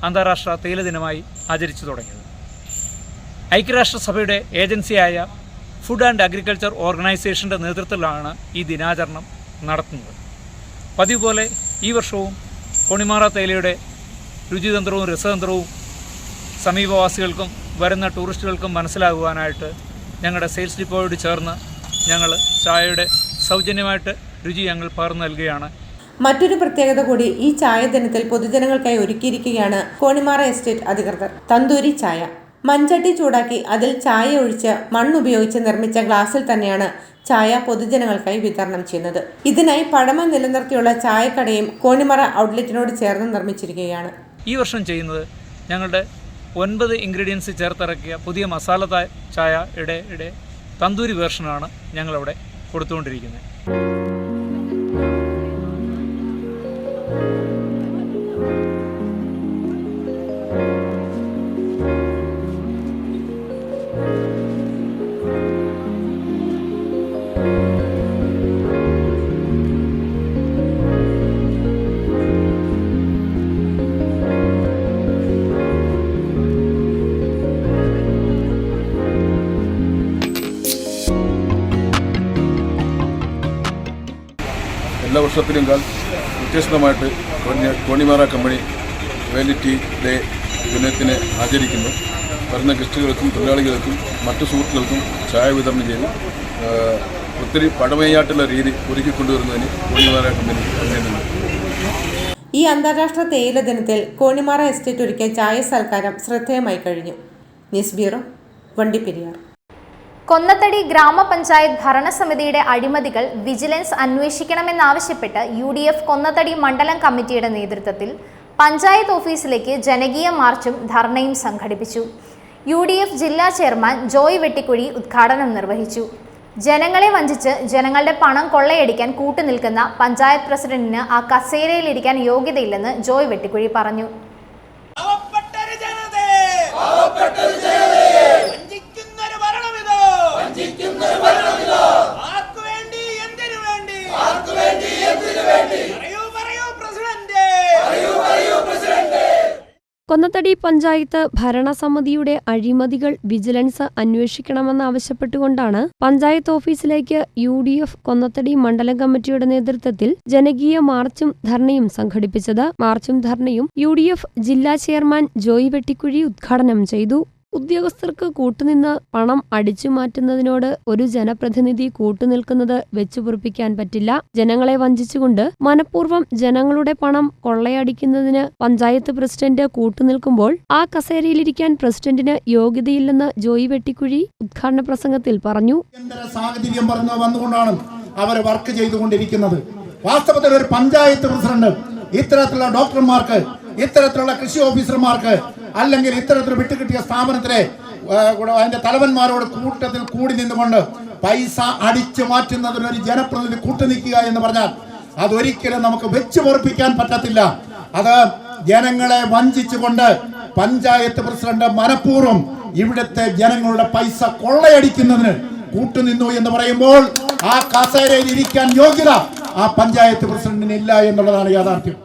അന്താരാഷ്ട്ര തേയില ദിനമായി ആചരിച്ചു തുടങ്ങിയത്. ഐക്യരാഷ്ട്രസഭയുടെ ഏജൻസിയായ ഫുഡ് ആൻഡ് അഗ്രികൾച്ചർ ഓർഗനൈസേഷൻ്റെ നേതൃത്വത്തിലാണ് ഈ ദിനാചരണം നടത്തുന്നത്. പതിവ് പോലെ ഈ വർഷവും കോണിമാറ തേയിലയുടെ രുചിതന്ത്രവും രസതന്ത്രവും സമീപവാസികൾക്കും വരുന്ന ടൂറിസ്റ്റുകൾക്കും മനസ്സിലാകുവാനായിട്ട് ഞങ്ങളുടെ സെയിൽസ് ഡിപ്പോയോട് ചേർന്ന് ഞങ്ങൾ ചായയുടെ സൗജന്യമായിട്ട് രുചി ഞങ്ങൾ പകർന്നു നൽകുകയാണ്. മറ്റൊരു പ്രത്യേകത കൂടി ഈ ചായ ദിനത്തിൽ പൊതുജനങ്ങൾക്കായി ഒരുക്കിയിരിക്കുകയാണ് കോണിമാറ എസ്റ്റേറ്റ് അധികൃതർ. തന്തൂരി ചായ. മൺചട്ടി ചൂടാക്കി അതിൽ ചായ ഒഴിച്ച് മണ്ണുപയോഗിച്ച് നിർമ്മിച്ച ഗ്ലാസ്സിൽ തന്നെയാണ് ചായ പൊതുജനങ്ങൾക്കായി വിതരണം ചെയ്യുന്നത്. ഇതിനായി പഴമ നിലനിർത്തിയുള്ള ചായക്കടയും കോണിമറ ഔട്ട്ലെറ്റിനോട് ചേർന്ന് നിർമ്മിച്ചിരിക്കുകയാണ്. ഈ വർഷം ചെയ്യുന്നത് ഞങ്ങളുടെ 9 ഇൻഗ്രീഡിയൻസ് ചേർത്തിറക്കിയ പുതിയ മസാല ചായയുടെ തന്തൂരി വേർഷനാണ് ഞങ്ങളവിടെ കൊടുത്തുകൊണ്ടിരിക്കുന്നത്. എല്ലാ വർഷത്തിലും വ്യത്യസ്തമായിട്ട് കോണിമാറ കമ്പനി വാലിറ്റി ഡേ ദിനത്തിന് ആചരിക്കുന്നു. വരുന്ന ഗസ്റ്റുകൾക്കും തൊഴിലാളികൾക്കും മറ്റു സുഹൃത്തുക്കൾക്കും ചായ വിതരണം ചെയ്ത് ഒത്തിരി പഴമയായിട്ടുള്ള രീതി ഒരുക്കിക്കൊണ്ടുവരുന്നതിന് കോണിമാറ കമ്പനി അഭിനന്ദനം. ഈ അന്താരാഷ്ട്ര തേയില ദിനത്തിൽ കോണിമാറ എസ്റ്റേറ്റ് ഒരുക്കിയ ചായ സൽക്കാരം ശ്രദ്ധേയമായി കഴിഞ്ഞു. News bureau, Vandiperiyar. കൊന്നത്തടി ഗ്രാമപഞ്ചായത്ത് ഭരണസമിതിയുടെ അഴിമതികൾ വിജിലൻസ് അന്വേഷിക്കണമെന്നാവശ്യപ്പെട്ട് UDF കൊന്നത്തടി മണ്ഡലം കമ്മിറ്റിയുടെ നേതൃത്വത്തിൽ പഞ്ചായത്ത് ഓഫീസിലേക്ക് ജനകീയ മാർച്ചും ധർണയും സംഘടിപ്പിച്ചു. UDF ജില്ലാ ചെയർമാൻ ജോയ് വെട്ടിക്കുഴി ഉദ്ഘാടനം നിർവഹിച്ചു. ജനങ്ങളെ വഞ്ചിച്ച് ജനങ്ങളുടെ പണം കൊള്ളയടിക്കാൻ കൂട്ടുനിൽക്കുന്ന പഞ്ചായത്ത് പ്രസിഡന്റിന് ആ കസേരയിലിരിക്കാൻ യോഗ്യതയില്ലെന്ന് ജോയ് വെട്ടിക്കുഴി പറഞ്ഞു. കൊന്നത്തടി പഞ്ചായത്ത് ഭരണസമിതിയുടെ അഴിമതികൾ വിജിലൻസ് അന്വേഷിക്കണമെന്നാവശ്യപ്പെട്ടുകൊണ്ടാണ് പഞ്ചായത്ത് ഓഫീസിലേക്ക് UDF കൊന്നത്തടി മണ്ഡലം കമ്മിറ്റിയുടെ നേതൃത്വത്തിൽ ജനകീയ മാർച്ചും ധർണയും സംഘടിപ്പിച്ചത്. മാർച്ചും ധർണയും UDF ജില്ലാ ചെയർമാൻ ജോയ് വെട്ടിക്കുഴി ഉദ്ഘാടനം ചെയ്തു. ഉദ്യോഗസ്ഥർക്ക് കൂട്ടുനിന്ന് പണം അടിച്ചു മാറ്റുന്നതിനോട് ഒരു ജനപ്രതിനിധി കൂട്ടുനിൽക്കുന്നത് വെച്ചുപൊറുപ്പിക്കാൻ പറ്റില്ല. ജനങ്ങളെ വഞ്ചിച്ചുകൊണ്ട് മനഃപൂർവ്വം ജനങ്ങളുടെ പണം കൊള്ളയടിക്കുന്നതിന് പഞ്ചായത്ത് പ്രസിഡന്റ് കൂട്ടുനിൽക്കുമ്പോൾ ആ കസേരയിലിരിക്കാൻ പ്രസിഡന്റിന് യോഗ്യതയില്ലെന്ന് ജോയി വെട്ടിക്കുഴി ഉദ്ഘാടന പ്രസംഗത്തിൽ പറഞ്ഞു. സാഹചര്യം വന്നുകൊണ്ടാണ് അവർ വർക്ക് ചെയ്തുകൊണ്ടിരിക്കുന്നത്. വാസ്തവത്തിൽ ഒരു പഞ്ചായത്ത് പ്രസിഡന്റ് ഇത്തരത്തിലുള്ള ഡോക്ടർമാർക്ക്, ഇത്തരത്തിലുള്ള കൃഷി ഓഫീസർമാർക്ക്, അല്ലെങ്കിൽ ഇത്തരത്തിൽ വിട്ടുകിട്ടിയ സ്ഥാപനത്തിലെ അതിന്റെ തലവന്മാരോട് കൂട്ടത്തിൽ കൂടി നിന്നുകൊണ്ട് പൈസ അടിച്ചു മാറ്റുന്നതിന് ഒരു ജനപ്രതിനിധി കൂട്ടുനിൽക്കുക എന്ന് പറഞ്ഞാൽ അതൊരിക്കലും നമുക്ക് വെച്ചു പൊറുപ്പിക്കാൻ പറ്റത്തില്ല. അത് ജനങ്ങളെ വഞ്ചിച്ചുകൊണ്ട് പഞ്ചായത്ത് പ്രസിഡന്റ് മനഃപൂർവ്വം ഇവിടുത്തെ ജനങ്ങളുടെ പൈസ കൊള്ളയടിക്കുന്നതിന് കൂട്ടുനിന്നു എന്ന് പറയുമ്പോൾ ആ കസേരയിൽ ഇരിക്കാൻ യോഗ്യത ആ പഞ്ചായത്ത് പ്രസിഡന്റിന് ഇല്ല എന്നുള്ളതാണ് യാഥാർത്ഥ്യം.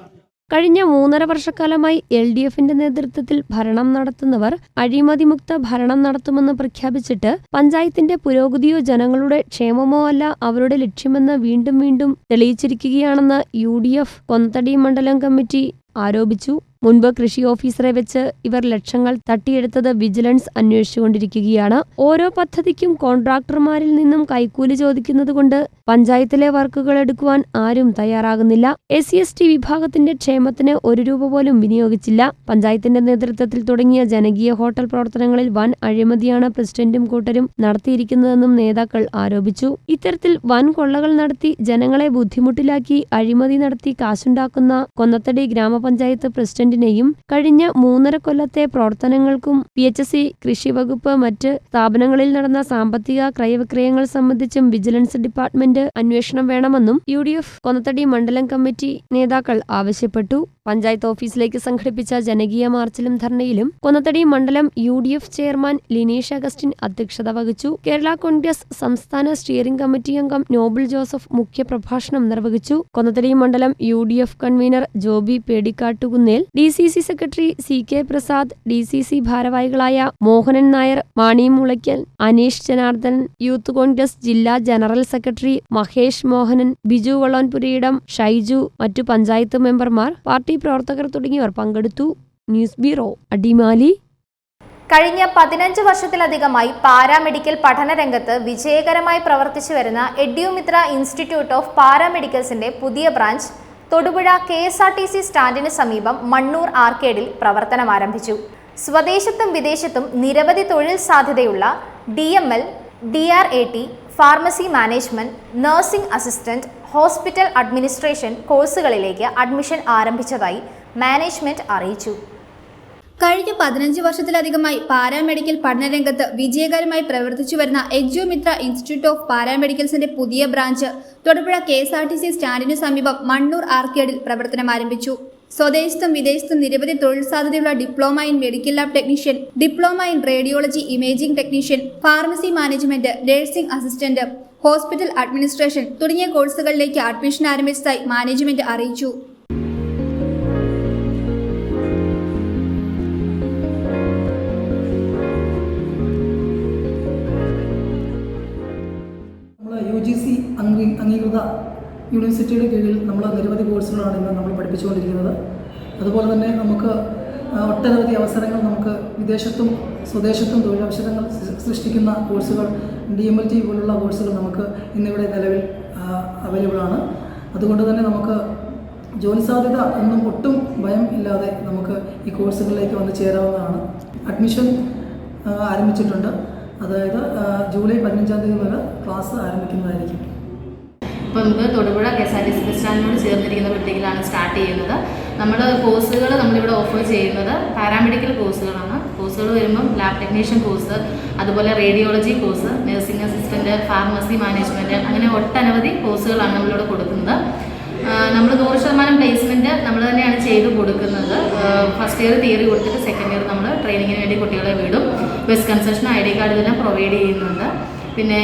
കഴിഞ്ഞ 3.5 വർഷക്കാലമായി LDFന്റെ നേതൃത്വത്തിൽ ഭരണം നടത്തുന്നവർ അഴിമതിമുക്ത ഭരണം നടത്തുമെന്ന് പ്രഖ്യാപിച്ചിട്ട് പഞ്ചായത്തിന്റെ പുരോഗതിയോ ജനങ്ങളുടെ ക്ഷേമമോ അല്ല അവരുടെ ലക്ഷ്യമെന്ന് വീണ്ടും വീണ്ടും തെളിയിച്ചിരിക്കുകയാണെന്ന് UDF കൊന്നത്തടി മണ്ഡലം കമ്മിറ്റി ആരോപിച്ചു. മുൻപ് കൃഷി ഓഫീസറെ വെച്ച് ഇവർ ലക്ഷങ്ങൾ തട്ടിയെടുത്തത് വിജിലൻസ് അന്വേഷിച്ചുകൊണ്ടിരിക്കുകയാണ്. ഓരോ പദ്ധതിക്കും കോൺട്രാക്ടർമാരിൽ നിന്നും കൈക്കൂലി ചോദിക്കുന്നതുകൊണ്ട് പഞ്ചായത്തിലെ വർക്കുകൾ എടുക്കുവാൻ ആരും തയ്യാറാകുന്നില്ല. SC/ST വിഭാഗത്തിന്റെ ക്ഷേമത്തിന് 1 രൂപ പോലും വിനിയോഗിച്ചില്ല. പഞ്ചായത്തിന്റെ നേതൃത്വത്തിൽ തുടങ്ങിയ ജനകീയ ഹോട്ടൽ പ്രവർത്തനങ്ങളിൽ വൻ അഴിമതിയാണ് പ്രസിഡന്റും കൂട്ടരും നടത്തിയിരിക്കുന്നതെന്നും നേതാക്കൾ ആരോപിച്ചു. ഇത്തരത്തിൽ വൻ കൊള്ളകൾ നടത്തി ജനങ്ങളെ ബുദ്ധിമുട്ടിലാക്കി അഴിമതി നടത്തി കാശുണ്ടാക്കുന്ന കൊന്നത്തടി ഗ്രാമപഞ്ചായത്ത് പ്രസിഡന്റ് കഴിഞ്ഞ 3.5 കൊല്ലത്തെ പ്രവർത്തനങ്ങൾക്കും PHC, കൃഷി വകുപ്പ്, മറ്റ് സ്ഥാപനങ്ങളിൽ നടന്ന സാമ്പത്തിക ക്രയവിക്രയങ്ങൾ സംബന്ധിച്ചും വിജിലൻസ് ഡിപ്പാർട്ട്മെന്റ് അന്വേഷണം വേണമെന്നും UDF കൊന്നത്തടി മണ്ഡലം കമ്മിറ്റി നേതാക്കൾ ആവശ്യപ്പെട്ടു. പഞ്ചായത്ത് ഓഫീസിലേക്ക് സംഘടിപ്പിച്ച ജനകീയ മാർച്ചിലും ധർണയിലും കൊന്നത്തടി മണ്ഡലം UDF ചെയർമാൻ ലിനീഷ് അഗസ്റ്റിൻ അധ്യക്ഷത വഹിച്ചു. കേരള കോൺഗ്രസ് സംസ്ഥാന സ്റ്റിയറിംഗ് കമ്മിറ്റി അംഗം നോബിൾ ജോസഫ് മുഖ്യപ്രഭാഷണം നിർവഹിച്ചു. കൊന്നത്തടി മണ്ഡലം UDF convener Joby Pedikattukunnel, DCC secretary CK Prasad, DCC ഭാരവാഹികളായ മോഹനൻ നായർ, മാണി മുളയ്ക്കൽ, അനീഷ് ജനാർദ്ദൻ, യൂത്ത് കോൺഗ്രസ് ജില്ലാ ജനറൽ സെക്രട്ടറി മഹേഷ് മോഹനൻ, ബിജു വള്ളോൻപുരയിടം, ഷൈജു, മറ്റു പഞ്ചായത്ത് മെമ്പർമാർ, പാർട്ടി പ്രവർത്തകർ തുടങ്ങിയവർ പങ്കെടുത്തു. News bureau, Adimali. കഴിഞ്ഞ 15 വർഷത്തിലധികമായി പാരാമെഡിക്കൽ പഠനരംഗത്ത് വിജയകരമായി പ്രവർത്തിച്ചു വരുന്ന എഡ്യൂമിത്ര ഇൻസ്റ്റിറ്റ്യൂട്ട് ഓഫ് പാരാമെഡിക്കൽസിന്റെ പുതിയ ബ്രാഞ്ച് തൊടുപുഴ KSRTC സ്റ്റാൻഡിന് സമീപം മണ്ണൂർ ആർക്കേഡിൽ പ്രവർത്തനം ആരംഭിച്ചു. സ്വദേശത്തും വിദേശത്തും നിരവധി തൊഴിൽ സാധ്യതയുള്ള DML, DRAT, pharmacy management, nursing assistant, hospital administration കോഴ്സുകളിലേക്ക് അഡ്മിഷൻ ആരംഭിച്ചതായി മാനേജ്മെന്റ് അറിയിച്ചു. കഴിഞ്ഞ 15 വർഷത്തിലധികമായി പാരാമെഡിക്കൽ പഠനരംഗത്ത് വിജയകരമായി പ്രവർത്തിച്ചു വരുന്ന എഡ്യൂമിത്ര ഇൻസ്റ്റിറ്റ്യൂട്ട് ഓഫ് പാരാമെഡിക്കൽസിന്റെ പുതിയ ബ്രാഞ്ച് തൊടുപുഴ KSRTC സ്റ്റാൻഡിനു സമീപം മണ്ണൂർ ആർക്കേഡിൽ പ്രവർത്തനം ആരംഭിച്ചു. സ്വദേശത്തും വിദേശത്തും നിരവധി തൊഴിൽ സാധ്യതയുള്ള diploma in medical lab technician, diploma in radiology imaging technician, pharmacy management, nursing assistant, hospital administration തുടങ്ങിയ കോഴ്സുകളിലേക്ക് അഡ്മിഷൻ ആരംഭിച്ചതായി മാനേജ്മെന്റ് അറിയിച്ചു. UGC അംഗീകൃത യൂണിവേഴ്സിറ്റിയുടെ കീഴിൽ നമ്മൾ നിരവധി കോഴ്സുകളാണ് ഇന്ന് നമ്മൾ പഠിപ്പിച്ചുകൊണ്ടിരിക്കുന്നത്. അതുപോലെ തന്നെ നമുക്ക് ഒട്ടനവധി അവസരങ്ങൾ നമുക്ക് വിദേശത്തും സ്വദേശത്തും തൊഴിലവസരങ്ങൾ സൃഷ്ടിക്കുന്ന കോഴ്സുകൾ, DMLT പോലുള്ള കോഴ്സുകൾ നമുക്ക് ഇന്നിവിടെ നിലവിൽ അവൈലബിൾ ആണ്. അതുകൊണ്ട് തന്നെ നമുക്ക് ജോലി സാധ്യത ഒന്നും ഒട്ടും ഭയം ഇല്ലാതെ നമുക്ക് ഈ കോഴ്സുകളിലേക്ക് വന്ന് ചേരാവുന്നതാണ്. അഡ്മിഷൻ ആരംഭിച്ചിട്ടുണ്ട്. അതായത് ജൂലൈ 15-ാം തീയതി മുതൽ ക്ലാസ് ആരംഭിക്കുന്നതായിരിക്കും. ഇപ്പോൾ നമുക്ക് തൊടുപുഴ KSRTC ബസ് സ്റ്റാൻഡിനോട് ചേർന്നിരിക്കുന്ന ബിൽഡിങ്ങിലാണ് സ്റ്റാർട്ട് ചെയ്യുന്നത്. നമ്മൾ കോഴ്സുകൾ നമ്മളിവിടെ ഓഫർ ചെയ്യുന്നത് പാരാമെഡിക്കൽ കോഴ്സുകളാണ്. കോഴ്സുകൾ വരുമ്പം ലാബ് ടെക്നീഷ്യൻ കോഴ്സ്, അതുപോലെ radiology course, nursing assistant, pharmacy management, അങ്ങനെ ഒട്ടനവധി കോഴ്സുകളാണ് നമ്മളിവിടെ കൊടുക്കുന്നത്. നമ്മൾ 100% പ്ലേസ്മെൻറ്റ് നമ്മൾ തന്നെയാണ് ചെയ്ത് കൊടുക്കുന്നത്. ഫസ്റ്റ് ഇയർ തിയറി കൊടുത്തിട്ട് സെക്കൻഡ് ഇയർ നമ്മൾ ട്രെയിനിങ്ങിന് വേണ്ടി കുട്ടികളെ വിടും. ബസ് കൺസെഷൻ, ID കാർഡ് ഇതെല്ലാം പ്രൊവൈഡ് ചെയ്യുന്നുണ്ട്. പിന്നെ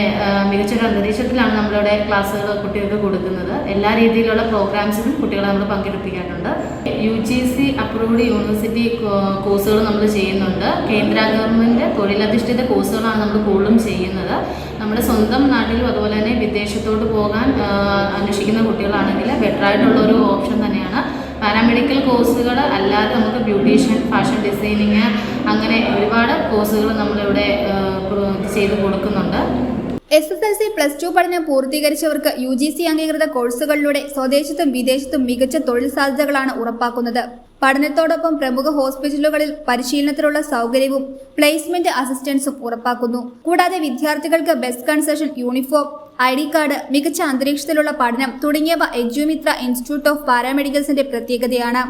മികച്ചൊരു അന്തരീക്ഷത്തിലാണ് നമ്മളിവിടെ ക്ലാസ്സുകൾ കുട്ടികൾക്ക് കൊടുക്കുന്നത്. എല്ലാ രീതിയിലുള്ള പ്രോഗ്രാംസിനും കുട്ടികളെ നമ്മൾ പങ്കെടുപ്പിക്കാറുണ്ട്. UGC അപ്രൂവ്ഡ് യൂണിവേഴ്സിറ്റി കോഴ്സുകൾ നമ്മൾ ചെയ്യുന്നുണ്ട്. കേന്ദ്ര ഗവൺമെൻറ് തൊഴിലധിഷ്ഠിത കോഴ്സുകളാണ് നമ്മൾ കൂടുതലും ചെയ്യുന്നത്. നമ്മുടെ സ്വന്തം നാട്ടിലും അതുപോലെ തന്നെ വിദേശത്തോട്ട് പോകാൻ അന്വേഷിക്കുന്ന കുട്ടികളാണെങ്കിൽ ബെറ്ററായിട്ടുള്ളൊരു ഓപ്ഷൻ തന്നെയാണ് പാരാമെഡിക്കൽ കോഴ്സുകൾ അല്ലാതെ നമുക്ക് ബ്യൂട്ടീഷ്യൻ, ഫാഷൻ ഡിസൈനിങ് അങ്ങനെ ഒരുപാട് കോഴ്സുകൾ നമ്മളിവിടെ ചെയ്ത് കൊടുക്കുന്നുണ്ട്. SSLC +2 പഠനം പൂർത്തീകരിച്ചവർക്ക് UGC അംഗീകൃത കോഴ്സുകളിലൂടെ സ്വദേശത്തും വിദേശത്തും മികച്ച തൊഴിൽ സാധ്യതകളാണ് ഉറപ്പാക്കുന്നത്. പഠനത്തോടൊപ്പം പ്രമുഖ ഹോസ്പിറ്റലുകളിൽ പരിശീലനത്തിനുള്ള സൗകര്യവും പ്ലേസ്മെന്റ് അസിസ്റ്റൻസും ഉറപ്പാക്കുന്നു. കൂടാതെ വിദ്യാർത്ഥികൾക്ക് bus concession, uniform, ID card, മികച്ച അന്തരീക്ഷത്തിലുള്ള പഠനം തുടങ്ങിയവ എഡ്യൂമിത്ര ഇൻസ്റ്റിറ്റ്യൂട്ട് ഓഫ് പാരാമെഡിക്കൽസിന്റെ പ്രത്യേകതയാണ്.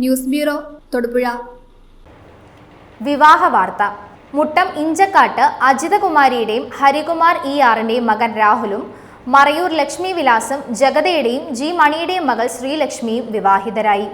News bureau, Thodupuzha. വിവാഹ വാർത്ത. മുട്ടം ഇഞ്ചക്കാട്ട് അജിതകുമാരിയുടെയും ഹരികുമാർ ERന്റെയും മകൻ രാഹുലും മറയൂർ ലക്ഷ്മി വിലാസം ജഗതയുടെയും G മണിയുടെയും മകൾ ശ്രീലക്ഷ്മിയും വിവാഹിതരായി.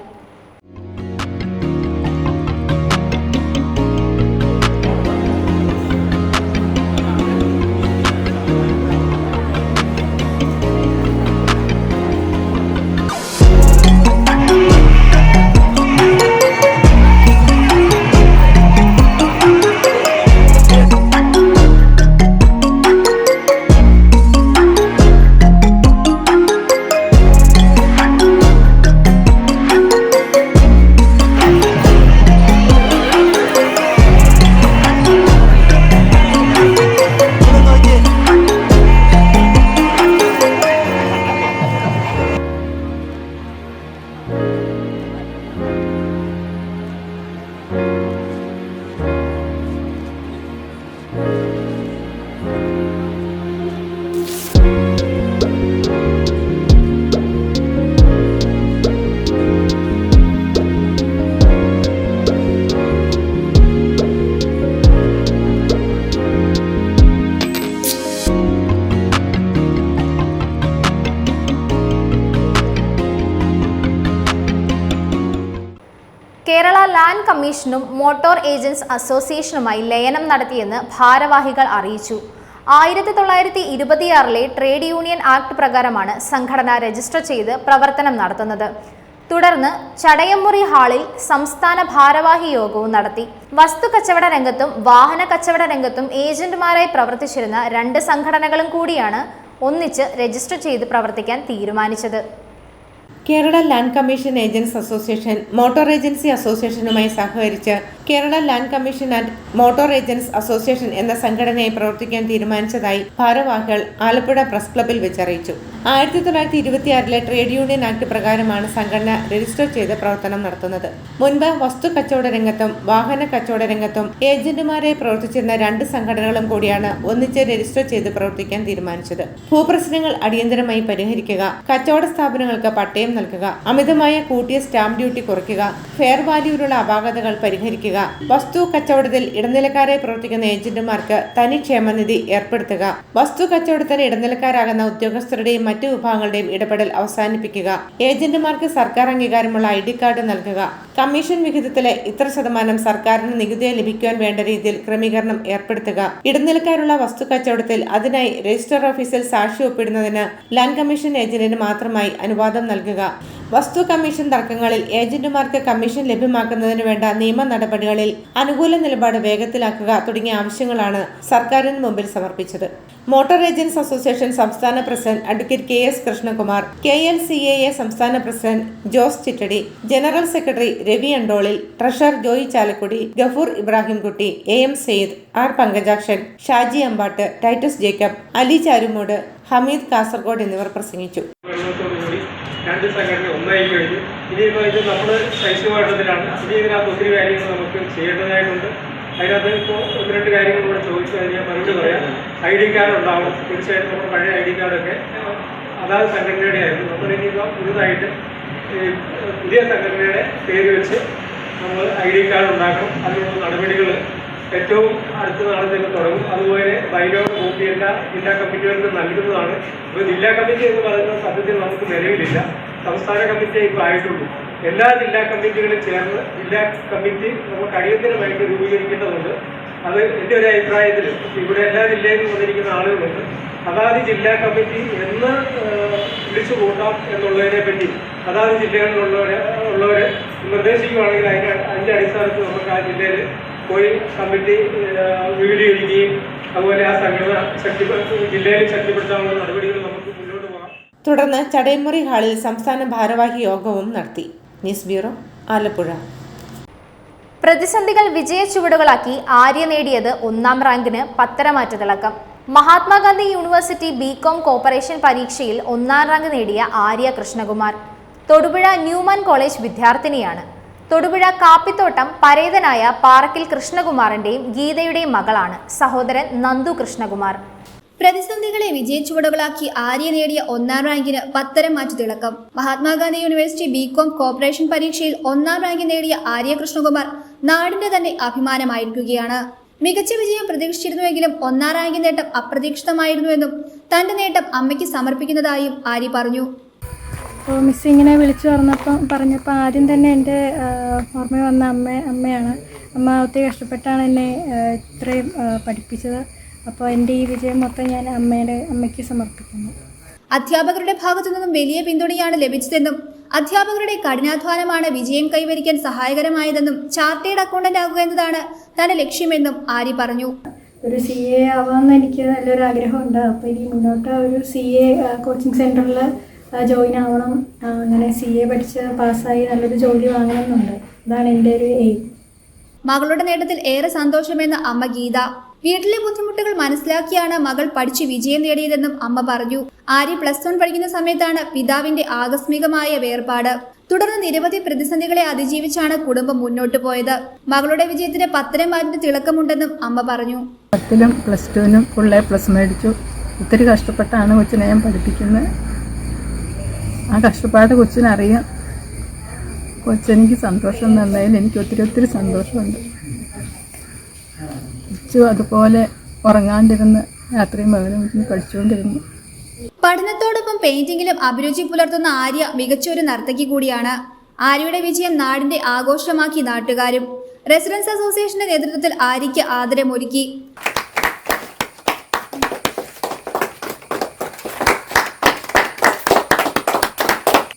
കേരള ലാൻഡ് കമ്മീഷനും മോട്ടോർ ഏജൻറ്റ്സ് അസോസിയേഷനുമായി ലയനം നടത്തിയെന്ന് ഭാരവാഹികൾ അറിയിച്ചു. 1926 ട്രേഡ് യൂണിയൻ ആക്ട് പ്രകാരമാണ് സംഘടന രജിസ്റ്റർ ചെയ്ത് പ്രവർത്തനം നടത്തുന്നത്. തുടർന്ന് ചടയമുറി ഹാളിൽ സംസ്ഥാന ഭാരവാഹി യോഗവും നടത്തി. വസ്തു കച്ചവട രംഗത്തും വാഹന കച്ചവട രംഗത്തും ഏജന്റുമാരായി പ്രവർത്തിച്ചിരുന്ന 2 സംഘടനകളും കൂടിയാണ് ഒന്നിച്ച് രജിസ്റ്റർ ചെയ്ത് പ്രവർത്തിക്കാൻ തീരുമാനിച്ചത്. Kerala land commission agents association motor agency അസോസിയേഷനുമായി സഹകരിച്ച് Kerala land commission and motor agents association എന്ന സംഘടനയായി പ്രവർത്തിക്കാൻ തീരുമാനിച്ചതായി ഭാരവാഹികൾ ആലപ്പുഴ പ്രസ് ക്ലബിൽ വെച്ചറിയിച്ചു. 1926 ട്രേഡ് യൂണിയൻ ആക്ട് പ്രകാരമാണ് സംഘടന രജിസ്റ്റർ ചെയ്ത് പ്രവർത്തനം നടത്തുന്നത്. മുൻപ് വസ്തു കച്ചവട രംഗത്തും വാഹന കച്ചവട രംഗത്തും ഏജന്റുമാരായി പ്രവർത്തിച്ചിരുന്ന 2 സംഘടനകളും കൂടിയാണ് ഒന്നിച്ച് രജിസ്റ്റർ ചെയ്ത് പ്രവർത്തിക്കാൻ തീരുമാനിച്ചത്. ഭൂപ്രശ്നങ്ങൾ അടിയന്തരമായി പരിഹരിക്കുക, കച്ചവട സ്ഥാപനങ്ങൾക്ക് പട്ടയം നൽകുക, അമിതമായ കൂട്ടിയ സ്റ്റാമ്പ് ഡ്യൂട്ടി കുറയ്ക്കുക, ഫെയർ വാല്യൂവിലുള്ള അപാകതകൾ പരിഹരിക്കുക, വസ്തു കച്ചവടത്തിൽ ഇടനിലക്കാരായി പ്രവർത്തിക്കുന്ന ഏജന്റുമാർക്ക് തനി ക്ഷേമനിധി ഏർപ്പെടുത്തുക, വസ്തു കച്ചവടത്തിന് ഇടനിലക്കാരാകുന്ന ഉദ്യോഗസ്ഥരുടെയും മറ്റു വിഭാഗങ്ങളുടെയും ഇടപെടൽ അവസാനിപ്പിക്കുക, ഏജന്റുമാർക്ക് സർക്കാർ അംഗീകാരമുള്ള ID കാർഡ് നൽകുക, കമ്മീഷൻ വിഹിതത്തിലെ ഇത്ര ശതമാനം സർക്കാരിന് നികുതിയായി ലഭിക്കുവാൻ വേണ്ട രീതിയിൽ ക്രമീകരണം ഏർപ്പെടുത്തുക, ഇടനിലക്കാരുള്ള വസ്തു കച്ചവടത്തിൽ അതിനായി രജിസ്റ്റർ ഓഫീസിൽ സാക്ഷി ഒപ്പിടുന്നതിന് ലാൻഡ് കമ്മീഷൻ ഏജന്റിന് മാത്രമായി അനുവാദം നൽകുക, വസ്തു കമ്മീഷൻ തർക്കങ്ങളിൽ ഏജന്റുമാർക്ക് കമ്മീഷൻ ലഭ്യമാക്കുന്നതിന് വേണ്ട നിയമ നടപടികളിൽ അനുകൂല നിലപാട് വേഗത്തിലാക്കുക തുടങ്ങിയ ആവശ്യങ്ങളാണ് സർക്കാരിന് മുമ്പിൽ സമർപ്പിച്ചത്. മോട്ടോർ ഏജൻറ്റ്സ് അസോസിയേഷൻ സംസ്ഥാന president advocate KS Krishnakumar, KLCAA സംസ്ഥാന president Jose Chittady, general secretary Ravi Andolil, treasurer Joy Chalakudy, Gafoor Ibrahimkutty, AM Sayed, R Pankajakshan, Shaji Ambatt, Titus Jacob, Ali Charummood, Hameed Kasaragod എന്നിവർ പ്രസംഗിച്ചു. 2 സംഘടന ഒന്നായി കഴിഞ്ഞു. ഇനിയിപ്പോൾ ഇത് നമ്മൾ ശൈശവഘട്ടത്തിലാണ്. ഇനി ഇതിനകത്ത് ഒത്തിരി കാര്യങ്ങൾ നമുക്ക് ചെയ്യേണ്ടതായിട്ടുണ്ട്. അതിനകത്ത് ഇപ്പോൾ 1-2 കാര്യങ്ങൾ കൂടെ ചോദിച്ചു കഴിഞ്ഞാൽ മറുപടി പറയാം. ID കാർഡ് ഉണ്ടാവും. തീർച്ചയായിട്ടും നമ്മുടെ പഴയ ID കാർഡൊക്കെ അതാത് സംഘടനയുടെ ആയിരുന്നു. നമ്മൾ ഇനിയിപ്പോൾ പുതുതായിട്ട് പുതിയ സംഘടനയുടെ പേര് വെച്ച് നമ്മൾ ID കാർഡ് ഉണ്ടാക്കണം. അതിനുള്ള നടപടികൾ ഏറ്റവും അടുത്ത നാളെ തന്നെ തുടങ്ങും. അതുപോലെ ബൈലോയുടെ കോപ്പി എല്ലാ ജില്ലാ കമ്മിറ്റികൾക്ക് നൽകുന്നതാണ്. ഇപ്പോൾ ജില്ലാ കമ്മിറ്റി എന്ന് പറയുന്ന സത്യത്തിൽ നമുക്ക് നിലവിലില്ല. സംസ്ഥാന കമ്മിറ്റി ഇപ്പോൾ ആയിട്ടുള്ളൂ. എല്ലാ ജില്ലാ കമ്മിറ്റികളും ചേർന്ന് ജില്ലാ കമ്മിറ്റി നമുക്ക് അടിയന്തരമായിട്ട് രൂപീകരിക്കേണ്ടതുണ്ട്. അത് എൻ്റെ ഒരു അഭിപ്രായത്തിൽ ഇവിടെ എല്ലാ ജില്ലയിലും വന്നിരിക്കുന്ന ആളുകളുണ്ട്. അതാത് ജില്ലാ കമ്മിറ്റി എന്ന് വിളിച്ചു കൂട്ടാം എന്നുള്ളതിനെ പറ്റി അതാത് ജില്ലകളിലുള്ളവരെ നിർദ്ദേശിക്കുകയാണെങ്കിൽ അതിൻ്റെ അടിസ്ഥാനത്തിൽ നമുക്ക് ആ ജില്ലയിൽ പോയി കമ്മിറ്റി വിപുലീകരിക്കുകയും അതുപോലെ ആ സംഘടന ജില്ലയിൽ ശക്തിപ്പെടുത്താനുള്ള നടപടികൾ നമുക്ക് മുന്നോട്ട് പോകാം. തുടർന്ന് ചടയമറി ഹാളിൽ സംസ്ഥാന ഭാരവാഹി യോഗവും നടത്തി. News bureau, Alappuzha. പ്രതിസന്ധികൾ വിജയ ചുവടുകളാക്കി ആര്യ നേടിയത് 1ാം റാങ്കിന് പത്തരമാറ്റ് തിളക്കം. മഹാത്മാഗാന്ധി യൂണിവേഴ്സിറ്റി ബികോം കോർപ്പറേഷൻ പരീക്ഷയിൽ 1ാം റാങ്ക് നേടിയ ആര്യ കൃഷ്ണകുമാർ തൊടുപുഴ ന്യൂമാൻ കോളേജ് വിദ്യാർത്ഥിനിയാണ്. തൊടുപുഴ കാപ്പിത്തോട്ടം പരേതനായ പാറക്കിൽ കൃഷ്ണകുമാറിന്റെയും ഗീതയുടെയും മകളാണ്. സഹോദരൻ നന്ദു കൃഷ്ണകുമാർ. പ്രതിസന്ധികളെ വിജയച്ചുവടുകളാക്കി ആര്യ നേടിയ 1ാം റാങ്കിന് പത്തരമാറ്റ് തിളക്കം. മഹാത്മാഗാന്ധി യൂണിവേഴ്സിറ്റി ബികോം കോർപ്പറേഷൻ പരീക്ഷയിൽ 1ാം റാങ്ക് നേടിയ ആര്യ കൃഷ്ണകുമാർ നാടിന്റെ തന്നെ അഭിമാനമായിരിക്കുകയാണ്. മികച്ച വിജയം പ്രതീക്ഷിച്ചിരുന്നുവെങ്കിലും 1ാം റാങ്ക് നേട്ടം അപ്രതീക്ഷിതമായിരുന്നുവെന്നും തന്റെ നേട്ടം അമ്മയ്ക്ക് സമർപ്പിക്കുന്നതായും ആര്യ പറഞ്ഞു. അപ്പോൾ മിസ് ഇങ്ങനെ വിളിച്ചു പറഞ്ഞപ്പോൾ ആദ്യം തന്നെ എൻ്റെ ഓർമ്മ വന്ന അമ്മയാണ്. അമ്മ ഒത്തിരി കഷ്ടപ്പെട്ടാണ് എന്നെ ഇത്രയും പഠിപ്പിച്ചത്. അപ്പോൾ എൻ്റെ ഈ വിജയം മൊത്തം ഞാൻ അമ്മയ്ക്ക് സമർപ്പിക്കുന്നു. അധ്യാപകരുടെ ഭാഗത്തു നിന്നും വലിയ പിന്തുണയാണ് ലഭിച്ചതെന്നും അധ്യാപകരുടെ കഠിനാധ്വാനമാണ് വിജയം കൈവരിക്കാൻ സഹായകരമായതെന്നും ചാർട്ടേഡ് അക്കൗണ്ടന്റ് ആകുക എന്നതാണ് തന്റെ ലക്ഷ്യമെന്നും ആര്യ പറഞ്ഞു. ഒരു CA ആവാമെന്ന് എനിക്ക് നല്ലൊരു ആഗ്രഹമുണ്ട്. അപ്പോൾ ഇനി മുന്നോട്ട് ഒരു CA കോച്ചിങ് സെൻറ്ററിൽ ജോയിൻ ആവണം. അങ്ങനെ CA പഠിച്ച് പാസ്സായി നല്ലൊരു ജോലി വാങ്ങണമെന്നുണ്ട്. അതാണ് എൻ്റെ ഒരു എയിം. മകളുടെ നേട്ടത്തിൽ ഏറെ സന്തോഷമെന്ന് അമ്മ ഗീത. വീട്ടിലെ ബുദ്ധിമുട്ടുകൾ മനസ്സിലാക്കിയാണ് മകൾ പഠിച്ച് വിജയം നേടിയതെന്നും അമ്മ പറഞ്ഞു. ആര്യ +1 പഠിക്കുന്ന സമയത്താണ് പിതാവിന്റെ ആകസ്മികമായ വേർപാട്. തുടർന്ന് നിരവധി പ്രതിസന്ധികളെ അതിജീവിച്ചാണ് കുടുംബം മുന്നോട്ട് പോയത്. മകളുടെ വിജയത്തിന് പത്തരമാറ്റിന് തിളക്കമുണ്ടെന്നും അമ്മ പറഞ്ഞു. 10ലും +2നും ഫുൾ A+ മേടിച്ചു. ഒത്തിരി കഷ്ടപ്പെട്ടാണ് കൊച്ചിനെ ഞാൻ പഠിപ്പിക്കുന്നത്. ആ കഷ്ടപ്പാട് കൊച്ചിനറിയാം. കൊച്ചെനിക്ക് സന്തോഷം തന്നതിൽ എനിക്ക് ഒത്തിരി സന്തോഷമുണ്ട്. അതുപോലെ ഉറങ്ങാണ്ടിരുന്ന് രാത്രിയും പകലും പഠിച്ചുകൊണ്ടിരുന്നു. പഠനത്തോടൊപ്പം പെയിന്റിംഗിലും അഭിരുചി പുലർത്തുന്ന ആര്യ മികച്ചൊരു നർത്തകി കൂടിയാണ്. ആര്യയുടെ വിജയം നാടിന്റെ ആഘോഷമാക്കി നാട്ടുകാരും. റെസിഡൻസ് അസോസിയേഷന്റെ നേതൃത്വത്തിൽ ആര്യയ്ക്ക് ആദരമൊരുക്കി.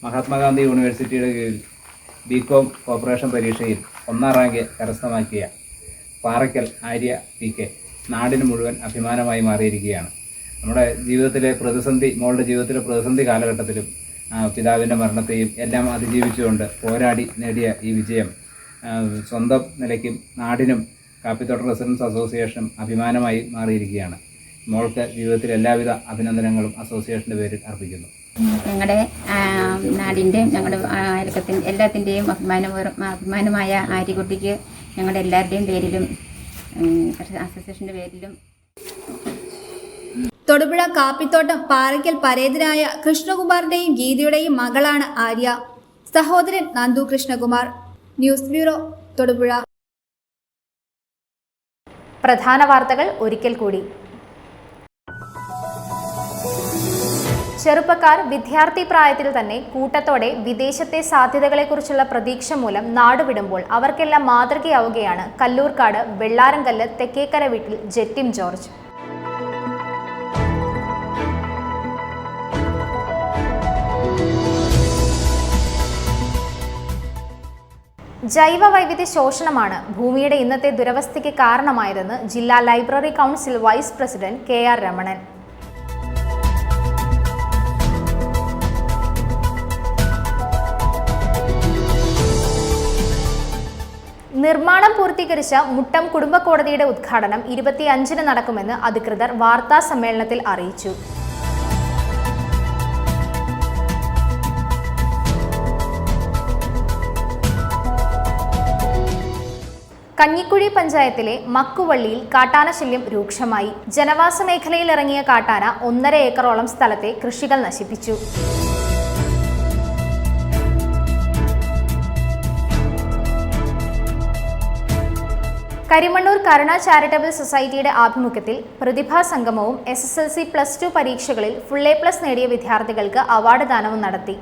മഹാത്മാഗാന്ധി യൂണിവേഴ്സിറ്റിയുടെ കീഴിൽ ബികോം കോർപ്പറേഷൻ പരീക്ഷയിൽ 1ാം റാങ്ക് കരസ്ഥമാക്കിയ പാറയ്ക്കൽ ആര്യ PK നാടിന് മുഴുവൻ അഭിമാനമായി മാറിയിരിക്കുകയാണ്. നമ്മുടെ ജീവിതത്തിലെ മോളുടെ ജീവിതത്തിലെ പ്രതിസന്ധി കാലഘട്ടത്തിലും പിതാവിൻ്റെ മരണത്തെയും എല്ലാം അതിജീവിച്ചുകൊണ്ട് പോരാടി നേടിയ ഈ വിജയം സ്വന്തം നിലയ്ക്കും നാടിനും കാപ്പിത്തോട്ടം റെസിഡൻസ് അസോസിയേഷനും അഭിമാനമായി മാറിയിരിക്കുകയാണ്. മോൾക്ക് ജീവിതത്തിൽ എല്ലാവിധ അഭിനന്ദനങ്ങളും അസോസിയേഷൻ്റെ പേരിൽ അർപ്പിക്കുന്നു. ഞങ്ങളുടെ നാടിൻ്റെയും ഞങ്ങളുടെ അയൽക്കത്തിൻ്റെ എല്ലാത്തിൻ്റെയും അഭിമാനമായ ആര്യക്കുട്ടിക്ക് ഞങ്ങളുടെ എല്ലാവരുടെയും പേരിലും അസോസിയേഷൻ്റെ പേരിലും. തൊടുപുഴ കാപ്പിത്തോട്ടം പാറയ്ക്കൽ പരേതനായ കൃഷ്ണകുമാറിന്റെയും ഗീതയുടെയും മകളാണ് ആര്യ. സഹോദരൻ നന്ദു കൃഷ്ണകുമാർ. News bureau, Thodupuzha. പ്രധാന വാർത്തകൾ ഒരിക്കൽ കൂടി. ചെറുപ്പക്കാർ വിദ്യാർത്ഥി പ്രായത്തിൽ തന്നെ കൂട്ടത്തോടെ വിദേശത്തെ സാധ്യതകളെക്കുറിച്ചുള്ള പ്രതീക്ഷ മൂലം നാടുവിടുമ്പോൾ അവർക്കെല്ലാം മാതൃകയാവുകയാണ് കല്ലൂർക്കാട് വെള്ളാരംകല്ല് തെക്കേക്കര വീട്ടിൽ ജെറ്റിം ജോർജ്. ജൈവ വൈവിധ്യ ശോഷണമാണ് ഭൂമിയുടെ ഇന്നത്തെ ദുരവസ്ഥയ്ക്ക് കാരണമായതെന്ന് ജില്ലാ library council vice president KR Ramanan. നിർമ്മാണം പൂർത്തീകരിച്ച മുട്ടം കുടുംബ കോടതിയുടെ ഉദ്ഘാടനം 25-ന് നടക്കുമെന്ന് അധികൃതർ വാർത്താ സമ്മേളനത്തിൽ അറിയിച്ചു. കഞ്ഞിക്കുഴി പഞ്ചായത്തിലെ മക്കുവള്ളിയിൽ കാട്ടാനശല്യം രൂക്ഷമായി. ജനവാസ മേഖലയിൽ ഇറങ്ങിയ കാട്ടാന 1.5 ഏക്കറോളം സ്ഥലത്തെ കൃഷികൾ നശിപ്പിച്ചു. കരിമണ്ണൂർ കരുണ ചാരിറ്റബിൾ സൊസൈറ്റിയുടെ ആഭിമുഖ്യത്തിൽ പ്രതിഭാ സംഗമവും SSLC +2 പരീക്ഷകളിൽ ഫുൾ A+ നേടിയ വിദ്യാർത്ഥികൾക്ക് അവാർഡ് ദാനവും നടത്തി.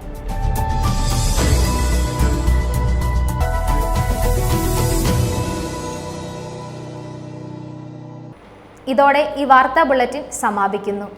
ഇതോടെ ഈ വാർത്താ ബുള്ളറ്റിൻ സമാപിക്കുന്നു.